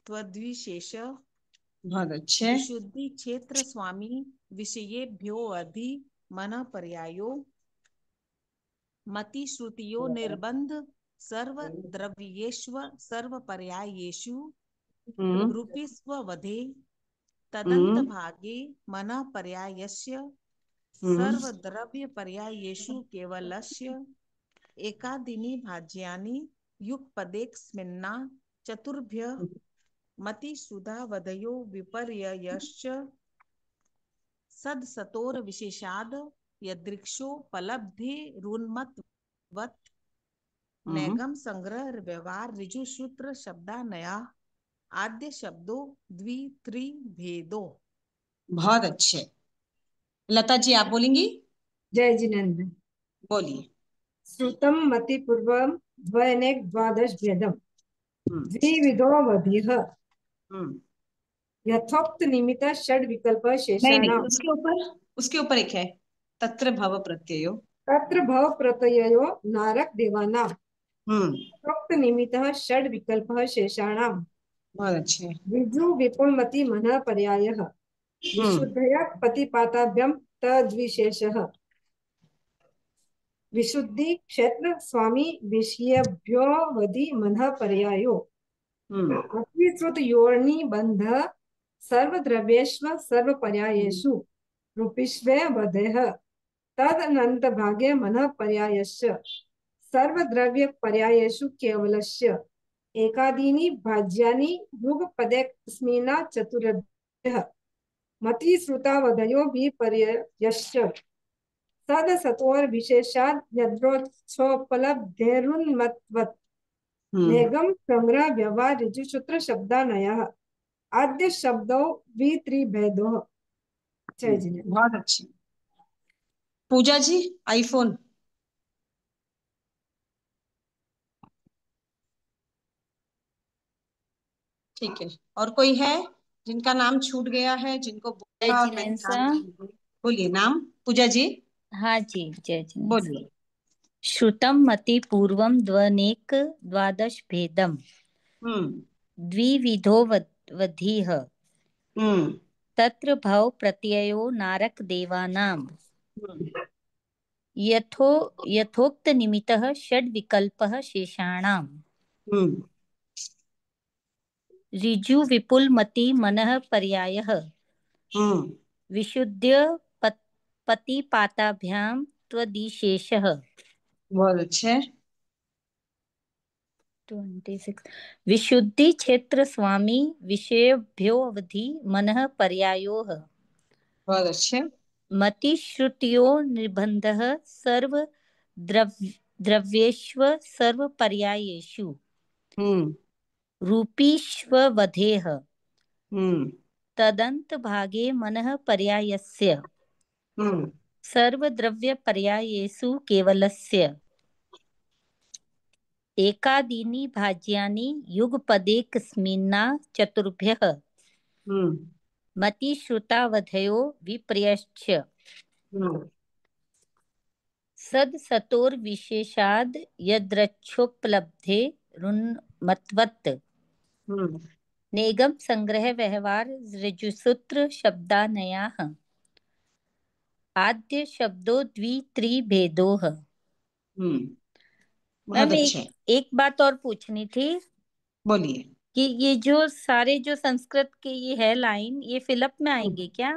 E: त्वद्विशेष
A: बहुत अच्छे।
E: विशुद्धि क्षेत्र स्वामी विषयेभ्यो अधि मन पर्यायो मति श्रुतियो निर्बंध सर्व द्रव्येष्व सर्व पर्यायेषु
A: हम्म
E: रूपीस्व वधे तदंत
A: हम्म
E: भागे मन पर्यायस्य
A: हम्म
E: सर्व द्रव्य पर्यायेषु केवलस्य एकादीनि भाज्यानि युगपदेक्स्मिन्ना चतुर्भ्य मति सुधा वधयो विपर्ययश्च सदसतोर विशेषाद यदृक्षोपलब्धिरुन्मत्वत् नैगम संग्रह व्यवहार ऋजु सूत्र शब्दानया आद्य शब्दों द्वित्रिभेदो।
A: बहुत अच्छे। लता जी, आप बोलेंगी?
D: जय जिनेन्द्र।
A: बोलिए।
D: श्रुतम मति पूर्वम द्वयनेक द्वादश भेदम
A: हम्म
D: द्विविधो वधिः
A: हम्म
D: यथोक्त निमित्त षड विकल्प
A: नहीं नहीं,
D: शेषाणाम
A: उसके ऊपर एक है, तत्र भव प्रत्ययो।
D: तत्र भव प्रत्ययो नारक देवानाम
A: हम्म
D: यथोक्त निमित्तः षड विकल्पः शेषाणाम
A: बहुत अच्छे।
D: ऋजु विपुलमति मनः पर्यायः विशुद्धया पतिपाताभ्यां तद्विशेषः विशुद्धि क्षेत्र स्वामी विषयेभ्यो वधि मनः पर्यायो
A: हम्म
D: अतिश्रुत योनि बंध सर्वद्रव्येष्व सर्वपर्यायेषु रूपिष्वे वधेः
J: तदनंत भागे मनः पर्यायस्य सर्वद्रव्य पर्यायेषु केवलस्य एकादीनि भाज्यानि युगपदेऽस्मिन् चतुर्भ्यः मति श्रुतावधयो विपर्ययश्च सदसतोर विशेषाद् यद्रोत्सोपलब्धेरुन्मत्वत् नेगम संग्रह व्यवहार ऋजुसूत्र शब्दानयः आद्य शब्दों द्वित्रिभेदोः। जय जी।
A: बहुत अच्छी। पूजा जी आईफोन। ठीक है, और कोई है जिनका नाम छूट गया है, जिनको बोला और मैंने नाम नहीं लिया? बोलिए नाम। पूजा जी
K: हाँ जी, जय जिनेन्द्र।
A: बोलिए।
K: श्रुतं मति पूर्वं द्वनेक द्वादश भेदम द्विविधो वधीः तत्र भव प्रत्ययो नारक देवानां यथोक्त निमित्तः षड् विकल्पः शेषाणाम् ऋजु विपुल मति मनः पर्यायः विशुद्ध पतिपाताभ्याम त्वदिशेषः।
A: बहुत अच्छे।
K: 26 विशुद्धि क्षेत्र स्वामी विषयभ्यो अवधि मनः पर्यायोः।
A: बहुत अच्छे।
K: मति श्रुतियो निबंधः सर्व द्रव्येष्व सर्व पर्यायेषु रूपीष्ववधेः तदंत भागे मनः पर्यायस्य सर्व द्रव्य पर्यायेषु केवलस्य एकादीनि भाज्यानि युगपदेकस्मिन्ना चतुर्भ्यः मति श्रुतावधयो विपर्ययश्च सदसतोर विशेषाद् यद्रक्षोपलब्धे रुन्मत्वत् नेगम संग्रह व्यवहार ऋजुसूत्र शब्दानयाः आद्य शब्दों द्वित्रिभेदोः। मैम एक बात और पूछनी थी।
A: बोलिए।
K: कि ये जो सारे जो संस्कृत के ये है लाइन, ये फिलअप में आएंगे क्या?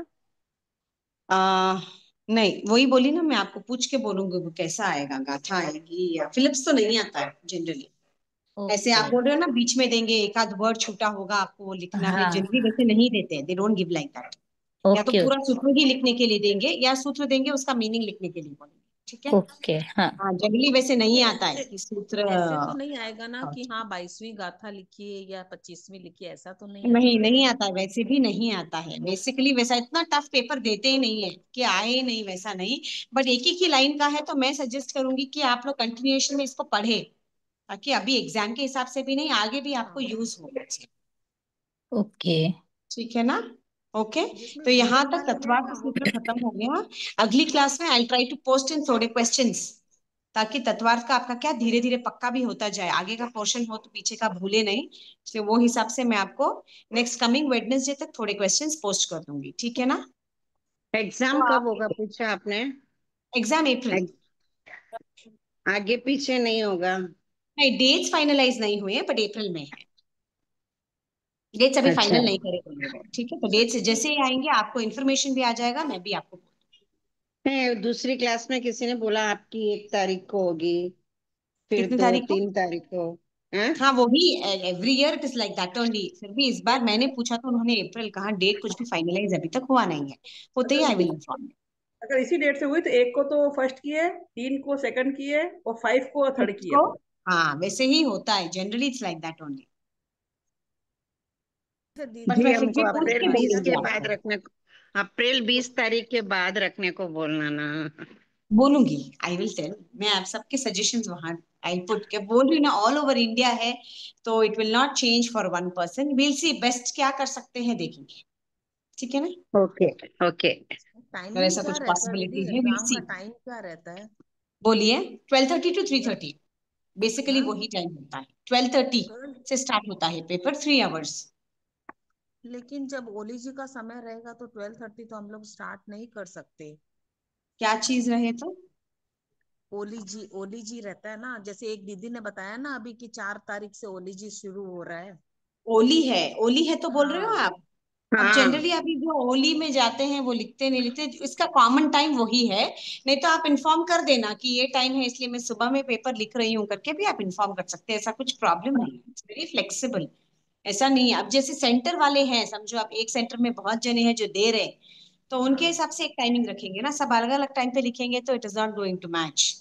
A: नहीं, वही बोली ना, मैं आपको पूछ के बोलूंगी वो कैसा आएगा, गाथा आएगी या फिलिप्स तो नहीं आता है जनरली। ऐसे आप बोल रहे हो ना बीच में देंगे, एक आध वर्ड छूटा होगा आपको वो लिखना है, जनरली वैसे नहीं देते हैं, they don't give like that. या तो पूरा सूत्र ही लिखने के लिए देंगे या सूत्र देंगे उसका मीनिंग लिखने के लिए बोलेंगे, ठीक है?
K: ओके। हाँ,
A: जनरली वैसे नहीं आता है कि सूत्र।
E: ऐसे तो नहीं आएगा ना कि हाँ 22वीं गाथा लिखिए या 25वीं लिखिए, ऐसा तो नहीं
A: नहीं आता है, वैसे भी नहीं आता है। बेसिकली वैसा इतना टफ पेपर देते ही नहीं है कि आए नहीं, वैसा नहीं। बट एक ही लाइन का है तो मैं सजेस्ट करूंगी कि आप लोग कंटिन्यूएशन में इसको पढ़े, ताकि अभी एग्जाम के हिसाब से भी नहीं, आगे भी आपको यूज हो।
K: ओके,
A: ठीक है ना? ओके, तो यहाँ तक तत्वार्थ सूत्र खत्म हो गया। अगली क्लास में I try to post in थोड़े क्वेश्चंस, ताकि तत्वार्थ का आपका क्या धीरे धीरे पक्का भी होता जाए। आगे का पोर्शन हो तो पीछे का भूले नहीं, तो वो हिसाब से मैं आपको नेक्स्ट कमिंग वेडनेसडे तक थोड़े क्वेश्चंस पोस्ट कर दूंगी, ठीक है ना?
B: एग्जाम कब होगा पूछा आपने?
A: एग्जाम अप्रैल।
B: आगे पीछे नहीं होगा?
A: नहीं, डेट्स फाइनलाइज नहीं हुए, बट अप्रैल में है। डेट्स अभी फाइनल नहीं करे कोई लोग, ठीक है? तो डेट्स जैसे ही आएंगे आपको इन्फॉर्मेशन भी आ जाएगा, मैं भी आपको।
B: दूसरी क्लास में किसी ने बोला आपकी 1 तारीख को होगी, फिर
A: कितनी
B: 2
A: तारीख को?
B: 3 तारीख को।
A: हाँ वो ही, every year it is like that only. फिर भी इस बार मैंने पूछा तो उन्होंने अप्रैल कहा। डेट कुछ भी फाइनलाइज अभी तक हुआ नहीं है, होते ही आई विल इन्फॉर्म।
H: अगर इसी डेट से हुई तो 1 को तो फर्स्ट की है, 3 को सेकंड की है और 5 को थर्ड की है।
A: हाँ वैसे ही होता है, generally it's like that only.
B: जी हमको अप्रैल 20 के बाद रखने को, अप्रैल 20 तारीख के बाद रखने को बोलना ना।
A: बोलूंगी, आई विल टेल। मैं आप सबके सजेशंस वहां आई पुट के बोल रही ना, ऑल ओवर इंडिया है तो it will not change for one person. Will see best क्या कर सकते हैं, देखेंगे, ठीक है ना?
B: Okay okay.
A: अगर ऐसा कुछ पॉसिबिलिटी है, विल सी।
E: टाइम क्या रहता है?
A: बोलिए। 12:30 to 3:30 बेसिकली वही टाइम होता है। 12:30 से स्टार्ट होता है पेपर, 3 आवर्स।
E: लेकिन जब ओली जी का समय रहेगा तो 12:30 तो हम लोग स्टार्ट नहीं कर सकते।
A: क्या चीज रहे तो?
E: ओली जी रहता है ना, जैसे एक दीदी ने बताया ना अभी कि 4 तारीख से ओली जी शुरू हो रहा है।
A: ओली है तो बोल रहे हो आप? अब
B: हाँ
A: जनरली अभी जो ओली में जाते हैं वो लिखते नहीं लिखते, इसका कॉमन टाइम वही है। नहीं तो आप इन्फॉर्म कर देना कि ये टाइम है इसलिए मैं सुबह में पेपर लिख रही हूँ करके भी आप इन्फॉर्म कर सकते हैं, ऐसा कुछ प्रॉब्लम नहीं है, इट्स वेरी फ्लेक्सिबल। ऐसा नहीं है, अब जैसे सेंटर वाले हैं, समझो आप एक सेंटर में बहुत जने हैं जो दे रहे हैं, तो उनके हिसाब से एक टाइमिंग रखेंगे ना, सब अलग अलग टाइम पे लिखेंगे तो it is not going to match.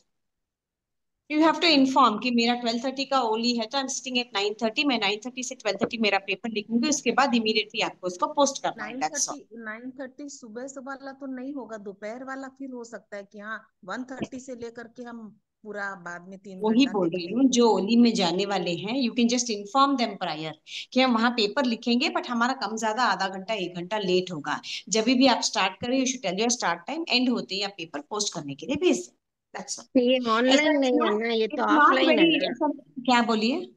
A: You have to inform कि मेरा 12:30 का ओली है तो आई एम सिटिंग एट 9:30, मैं 9:30 से 12:30 मेरा पेपर लिखूंगी, उसके बाद इमीडिएटली आपको उसको पोस्ट करना है, दैट्स ऑल।
E: 9:30 सुबह सुबह वाला तो नहीं होगा, दोपहर वाला फिर हो सकता है कि हाँ 1:30 से लेकर के हम पूरा बाद में 3
A: वही
E: घंटा
A: बोल
E: लिख
A: रही
E: लें।
A: हूँ, जो ओली में जाने वाले हैं you can just inform them prior कि हम वहां पेपर लिखेंगे बट हमारा कम ज्यादा आधा घंटा 1 घंटा लेट होगा। जब भी आप स्टार्ट करें you should tell your start time, end होते ही आप पेपर पोस्ट करने के लिए भेज दें, दैट्स ऑल।
B: तो ये
A: ऐसा
B: ऑनलाइन नहीं है ना, ये तो
A: इट्स नॉट
B: ऑफलाइन है
A: वेरी
B: ना।
A: ऐसा। क्या बोलिए?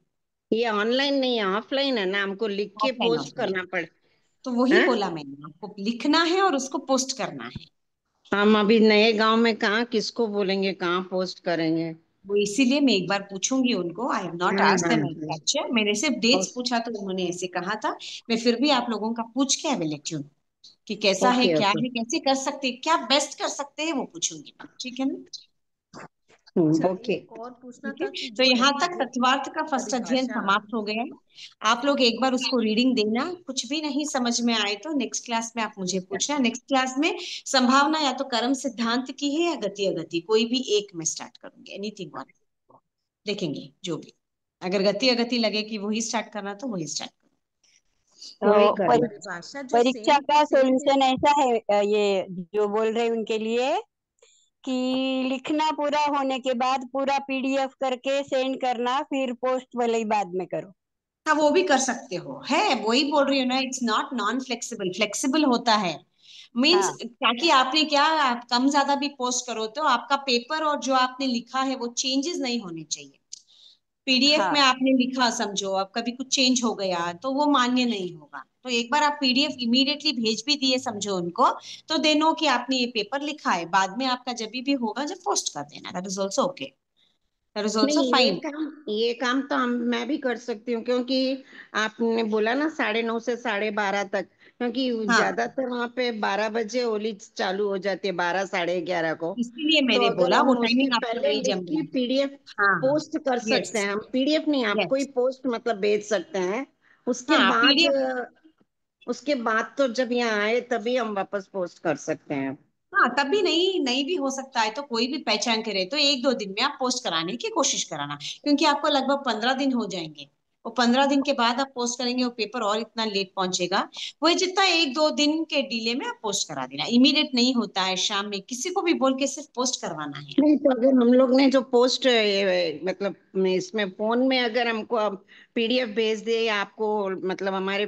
B: ये ऑनलाइन नहीं है, ऑफलाइन है ना, हमको लिख के
A: ऑफलाइन,
B: पोस्ट
A: ऑफलाइन।
B: करना पड़े।
A: तो वही
B: हैं?
A: बोला मैंने, आपको लिखना है और उसको पोस्ट करना है।
B: हम अभी नए गांव में कहाँ किसको बोलेंगे, कहाँ पोस्ट करेंगे।
A: वो इसीलिए मैं एक बार पूछूंगी उनको, आई हैव नॉट
B: हाँ
A: आस्क्ड
B: हाँ
A: देम एग्जैक्ट, मैंने सिर्फ डेट्स
B: हाँ।
A: पूछा तो उन्होंने ऐसे कहा था। मैं फिर भी आप लोगों का पूछ के आई विल लेट यू कि कैसा है,
B: ओके
A: क्या
B: ओके।
A: है, कैसे कर सकते हैं, क्या बेस्ट कर सकते हैं वो पूछूंगी मैं, ठीक है ना?
E: अच्छा,
B: ओके।
E: एक और पूछना
A: ठीक है,
E: था कि
A: तो
E: जो
A: यहाँ
E: ये
A: तक
E: जो
A: तत्वार्थ का फर्स्ट अध्ययन
E: परिभाषा।
A: समाप्त हो गया है। आप लोग एक बार उसको रीडिंग देना, कुछ भी नहीं समझ में आए तो नेक्स्ट क्लास में आप मुझे पूछना। नेक्स्ट क्लास में संभावना या तो कर्म सिद्धांत की है या गति अगति, कोई भी एक में स्टार्ट करूंगी, एनीथिंग वन देखेंगे जो भी। अगर गति अगति लगे कि वही स्टार्ट करना तो वही स्टार्ट
B: वही
I: तो
B: करना।
E: परिभाषा जो
I: परीक्षा
E: सेम टू
I: का
E: सेम है।
I: सॉल्यूशन ऐसा है, ये जो बोल रहे हैं उनके लिए, कि लिखना पूरा होने के बाद पूरा पीडीएफ करके सेंड करना, फिर पोस्ट भले ही बाद में करो।
A: हाँ वो भी कर सकते हो, है वही बोल रही हूँ ना, it's not non flexible, flexible होता है। मीन्स
I: हाँ
A: ताकि आपने क्या, आप कम ज्यादा भी पोस्ट करो तो आपका पेपर और जो आपने लिखा है वो चेंजेस नहीं होने चाहिए। पीडीएफ में
I: हाँ।
A: आपने लिखा, समझो अब कभी कुछ चेंज हो गया तो वो मान्य नहीं होगा। तो एक बार आप पीडीएफ इमीडिएटली भेज भी दिए समझो उनको, तो दे नो कि आपने ये पेपर लिखा है, बाद में आपका जब भी होगा जब पोस्ट कर देना, that is also okay, that is also
B: नहीं,
A: फाइन।
B: ये काम तो मैं भी कर सकती हूँ, क्योंकि आपने बोला ना 9:30 से 12:30 तक, क्योंकि
A: हाँ,
B: ज्यादातर वहां पे 12 बजे होली चालू हो जाती है, 12 साढ़े 11 को।
A: इसीलिए
B: तो
A: मैंने
B: अगर
A: बोला वो
B: हम उसके
A: टाइमिंग आपको
B: पहले
A: नहीं
B: लिख
A: जम
B: के
A: रहा है।
B: पीडीएफ
A: हाँ,
B: पोस्ट कर सकते
A: यस,
B: हैं, हम पीडीएफ नहीं, आपको ही
A: यस।
B: पोस्ट मतलब भेज सकते हैं। उसके
A: हाँ
B: बाद
A: पीडीएफ,
B: तो जब यहाँ आए तभी हम वापस पोस्ट कर सकते हैं।
A: हाँ तब भी नहीं नहीं भी हो सकता है, तो कोई भी पहचान करे तो 1-2 दिन में आप पोस्ट कराने की कोशिश कराना, क्योंकि आपको लगभग 15 दिन हो जाएंगे। वो 15 दिन के बाद आप पोस्ट करेंगे वो पेपर और इतना लेट पहुंचेगा। वही जितना 1-2 दिन के डिले में आप पोस्ट करा देना, इमीडिएट नहीं होता है, शाम में किसी को भी बोल के सिर्फ पोस्ट करवाना है।
B: नहीं, तो अगर हम लोग ने जो पोस्ट मतलब इसमें फोन में अगर हमको अब पीडीएफ भेज दे, या आपको मतलब हमारे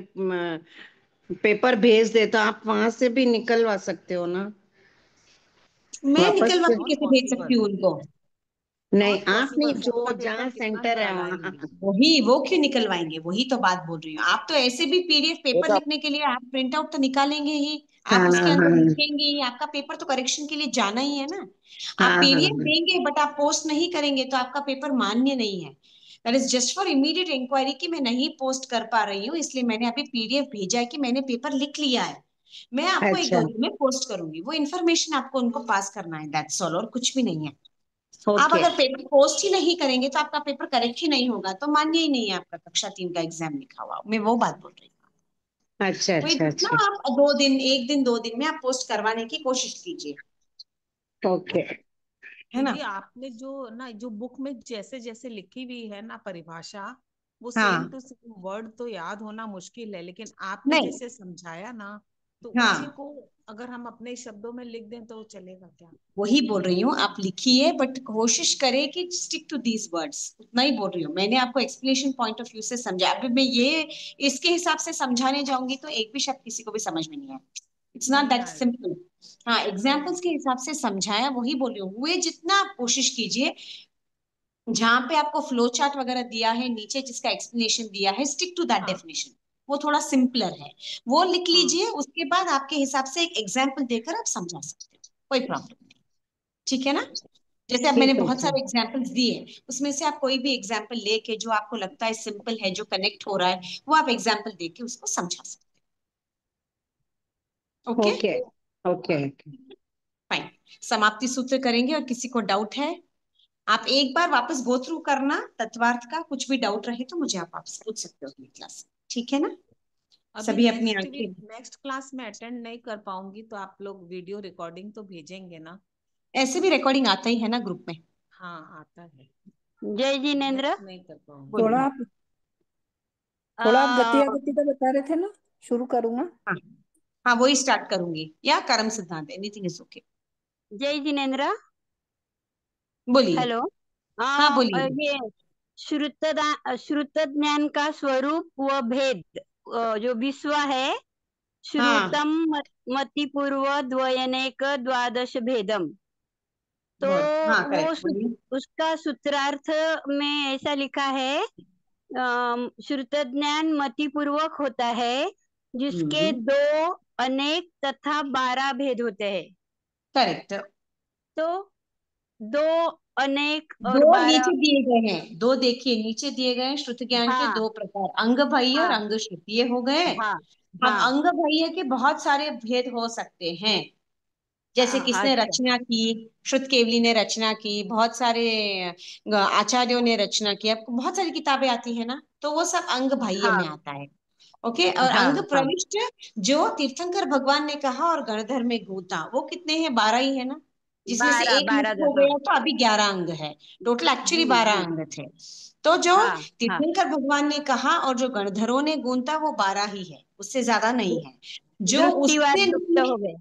B: पेपर भेज दे, तो आप वहां से भी निकलवा सकते हो ना
A: मैं
B: वापस
A: निकलवा
B: से।
A: के
E: नॉट
A: कैसे भेज सकती
E: पॉसिबल,
A: हूँ उनको?
B: नहीं,
E: नॉट
B: आपने
E: पॉसिबल,
B: जो
E: सबका पेपर
B: जहाँ
E: कितना
B: सेंटर है
E: बड़ा
B: वहां।
E: लाएंगे।
A: वही, वो क्यों निकलवाएंगे, वही तो बात बोल रही हूँ। आप तो ऐसे भी पीडीएफ पेपर लिखने के लिए आप प्रिंट आउट तो निकालेंगे ही,
B: हाँ
A: आप उसके अंदर
B: हाँ
A: लिखेंगे ही, आपका पेपर तो करेक्शन के लिए जाना ही है ना।
B: हाँ
A: आप
B: हाँ
A: पीडीएफ
B: हाँ।
A: देंगे बट आप पोस्ट नहीं करेंगे तो आपका पेपर मान्य नहीं है। That is just for immediate inquiry कि मैं नहीं पोस्ट कर पा रही हूँ, इसलिए मैंने अभी पीडीएफ भेजा है कि मैंने पेपर लिख लिया है, मैं आपको एक
B: अच्छा।
A: दो दिन में पोस्ट करूंगी, वो इन्फॉर्मेशन आपको उनको पास करना है, दैट्स ऑल, और कुछ भी नहीं है। आप
B: ओके।
A: अगर पेपर पोस्ट ही नहीं करेंगे तो आपका पेपर करेक्ट ही नहीं होगा, तो मान्य ही नहीं है आपका कक्षा 3 का एग्जाम लिखा हुआ, मैं वो बात बोल रही हूँ।
B: अच्छा
A: तो ये
B: अच्छा
A: जितना
B: अच्छा।
A: आप 2 दिन, 1 दिन 2 दिन में आप पोस्ट करवाने की कोशिश कीजिए,
B: ओके।
A: है ना?
E: दीदी आपने जो ना जो बुक में जैसे जैसे लिखी हुई है ना परिभाषा, वो सेम
A: हाँ,
E: टू सेम वर्ड तो याद होना मुश्किल है, लेकिन आपने
A: नहीं,
E: जैसे समझाया ना, तो उसी
A: हाँ
E: को अगर हम अपने शब्दों में लिख दें तो चलेगा क्या?
A: वही बोल रही हूँ, आप लिखिए बट कोशिश करें कि स्टिक टू दीज वर्ड्स, उतना ही बोल रही हूँ। मैंने आपको एक्सप्लेनेशन पॉइंट ऑफ व्यू से समझा, अभी मैं ये इसके हिसाब से समझाने जाऊंगी तो एक भी शब्द किसी को भी समझ में नहीं आया, इट्स नॉट
E: नहीं
A: दैट
E: आएगा।
A: सिंपल। हाँ,
E: नहीं।
A: एग्जाम्पल्स के हिसाब से समझाया, वही बोल रही हूँ, हुए जितना आप कोशिश कीजिए। जहां पे आपको फ्लो चार्ट वगैरह दिया है नीचे, जिसका एक्सप्लेनेशन दिया है, स्टिक टू दैट
E: हाँ
A: डेफिनेशन, वो थोड़ा सिंपलर है, वो लिख
E: हाँ।
A: लीजिए, उसके बाद आपके हिसाब से एक एग्जाम्पल देकर आप समझा सकते हो, कोई प्रॉब्लम नहीं, ठीक है ना? जैसे अब मैंने
B: ठीक है
A: बहुत
B: ठीक।
A: सारे एग्जाम्पल्स दिए, उसमें से आप कोई भी एग्जाम्पल लेके जो आपको लगता है सिंपल है, जो कनेक्ट हो रहा है, वो आप एग्जाम्पल देके उसको समझा सकते ओके
B: ओके ओके।
A: फाइन। समाप्ति सूत्र करेंगे, और किसी को डाउट है आप एक बार वापस गो थ्रू करना तत्वार्थ का, कुछ भी डाउट रहे तो मुझे आप वापस पूछ सकते हो अपनी क्लास, ठीक है ना?
E: अभी
A: सभी अपनी
E: नेक्स्ट
A: आंखें,
E: नेक्स्ट क्लास में अटेंड नहीं कर पाऊंगी तो आप लोग वीडियो रिकॉर्डिंग तो भेजेंगे ना?
A: ऐसे भी रिकॉर्डिंग आता ही है ना ग्रुप में।
E: हाँ आता है।
I: जय जिनेन्द्र।
E: नेक्स्ट नहीं कर पाऊंगी।
F: थोड़ा
A: बोलिए।
F: आप थोड़ा आप गति
I: आ,
F: अगति का बता रहे थे ना, शुरू करूंगा।
A: हाँ हाँ, वही स्टार्ट करूंगी, या कर्म सिद्धांत, एनीथिंग इज ओके।
I: जय जिनेन्द्र।
A: बोलिए।
I: हेलो।
A: हाँ बोलिए।
I: ये श्रुत ज्ञान का स्वरूप व भेद, जो विश्व है,
A: हाँ
I: श्रुतम मतिपूर्व द्वयनेक द्वादश भेदम। तो
A: बहुत, हाँ
I: वो
A: करेक्ट, बोलिए।
I: उसका सूत्रार्थ में ऐसा लिखा है, श्रुत ज्ञान मतिपूर्वक होता है जिसके
A: हम्म,
I: दो, अनेक तथा 12 भेद होते हैं।
A: करेक्ट।
I: तो दो, अनेक और
A: दो
I: 12।
A: नीचे दिए गए हैं, दो देखिए नीचे दिए गए हैं, श्रुत ज्ञान के
I: हाँ
A: दो प्रकार, अंग बाह्य और
I: हाँ
A: अंग श्रुत, ये हो गए।
I: हाँ
A: अब
I: हाँ।
A: अंग बाह्य के बहुत सारे भेद हो सकते हैं, जैसे किसने
I: अच्छा।
A: रचना की, श्रुत केवली ने रचना की, बहुत सारे आचार्यों ने रचना की, आपको बहुत सारी किताबें आती है ना, तो वो सब अंग बाह्य
I: हाँ
A: में आता है। ओके, और
I: हाँ
A: अंग
I: हाँ।
A: प्रविष्ट जो तीर्थंकर भगवान ने कहा और गणधर में गूंथा, वो कितने हैं? 12 ही है ना, जिसमें से
I: 12
A: एक मुक्त
I: 12
A: हो
I: हाँ।
A: गया तो अभी 11 अंग है। टोटल एक्चुअली
I: जी
A: 12
I: जी।
A: अंग थे। तो जो
I: हाँ हाँ।
A: तीर्थंकर भगवान ने कहा और जो गणधरों ने गूंथा वो 12 ही है, उससे ज्यादा नहीं है। जो
I: दृष्टिवाद
A: उससे
I: लुप्त हो गए।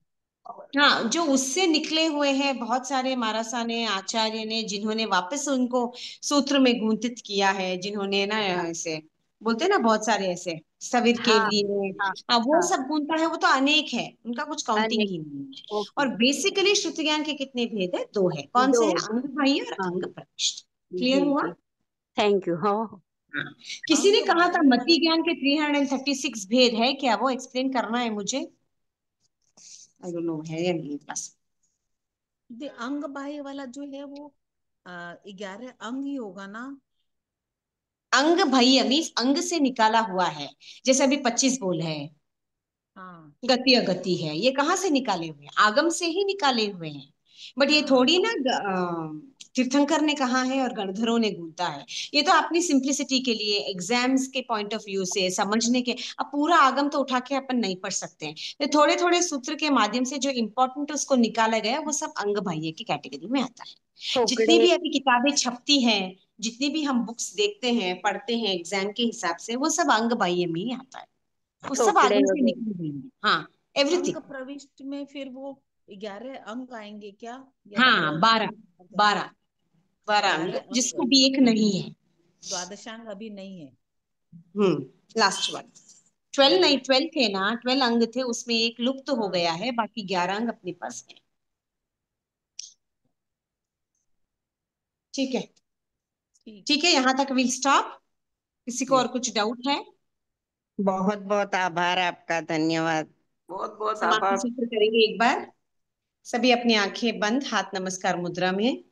A: हाँ, जो उससे निकले हुए हैं बहुत सारे महारासा ने, आचार्य ने, जिन्होंने वापस उनको सूत्र में गुंथित किया है, जिन्होंने ना ऐसे बोलते हैं ना, बहुत सारे ऐसे सविर
I: हाँ
A: केवली ने,
I: हाँ
A: हाँ वो
I: हाँ।
A: सब गूंथा है, वो तो अनेक है, उनका कुछ काउंटिंग
I: अनेक।
A: ही नहीं है।
I: ओके।
A: और बेसिकली श्रुति ज्ञान के कितने भेद है? दो है। कौन
I: दो।
A: से है? अंग बाह्य और
I: हाँ
A: अंग प्रविष्ट। क्लियर
I: जी
A: हुआ?
I: जी। Thank you. हाँ
A: हाँ। किसी ने
E: अंग
A: कहा था
E: बाह्य
A: मति
E: वाला
A: ज्ञान के 336 भेद है क्या? वो एक्सप्लेन करना है मुझे, आई डोंट नो है या नहीं बस।
E: अंग बाह्य वाला जो है वो 11 अंग ही होगा ना?
A: अंग बाह्य मीन्स अंग से निकाला हुआ है, जैसे अभी 25 बोल है,
E: हाँ
A: गति अगति है, ये कहाँ से निकाले हुए हैं? आगम से ही निकाले हुए हैं। बट ये
E: हाँ
A: थोड़ी ना तीर्थंकर ने कहा है और गणधरों ने गूंथा है। ये तो अपनी सिंप्लिसिटी के लिए, एग्जाम्स के पॉइंट ऑफ व्यू से समझने के, अब पूरा आगम तो उठा के अपन नहीं पढ़ सकते हैं, तो थोड़े थोड़े सूत्र के माध्यम से जो इंपॉर्टेंट उसको निकाला गया वो सब अंग बाह्य की कैटेगरी में आता है। जितनी
I: ठोकड़े।
A: भी अभी किताबें छपती हैं, जितनी भी हम बुक्स देखते हैं पढ़ते हैं एग्जाम के हिसाब से, वो सब अंग बाह्य में ही आता है, वो सब
I: ठोकड़े
A: आगम से
I: वगैरह।
A: निकली हुई है। हाँ,
E: अंग
A: एवरीथिंग।
E: प्रविष्ट में फिर वो 11 अंग आएंगे क्या, या
A: हाँ
E: 12
A: 12, 12, 12 अंग
E: 12 अंग।
A: जिसका भी एक नहीं है।
E: द्वादशांग अभी नहीं है।
A: लास्ट वन 12 नहीं, 12 थे ना, 12 अंग थे, उसमें एक लुप्त हो
E: हाँ
A: गया है, बाकी 11 अंग अपने पास है। ठीक है,
E: ठीक।
A: ठीक है, यहाँ तक विल स्टॉप। किसी को
F: जी,
A: और कुछ डाउट है?
B: बहुत बहुत आभार आपका, धन्यवाद।
H: बहुत बहुत
A: समाप्ति
H: आभार।
A: सूत्र करेंगे एक बार। सभी अपनी आंखें बंद, हाथ नमस्कार मुद्रा में।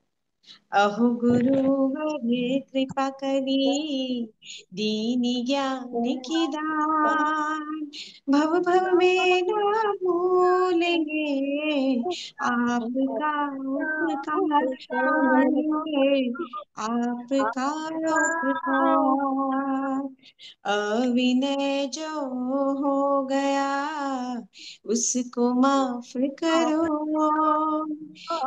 A: अहो गुरुवर कृपा करी, दीन ज्ञान की दान, भव भव में ना भूलेंगे आपका उपकार, करेंगे आपका उपकार। अविनय जो हो गया उसको माफ करो,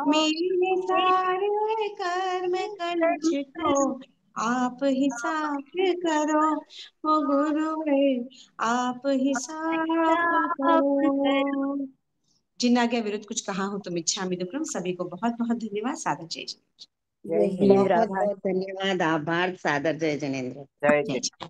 A: मेरे सारे कर्म कंच को आप ही साफ करो, ओ गुरुवर आप ही साफ करो। जिन आज्ञा विरुद्ध कुछ कहा हो तो मिच्छामि दुक्कडम। सभी को बहुत बहुत धन्यवाद। सादर जय जय।
F: जय
I: जय
F: हिंद।
I: जिनेन्द्र।
B: बहुत
I: आभार।
B: बहुत धन्यवाद, आभार, सादर, जय जिनेन्द्र।
F: जय
A: जय
F: जय।
A: जय।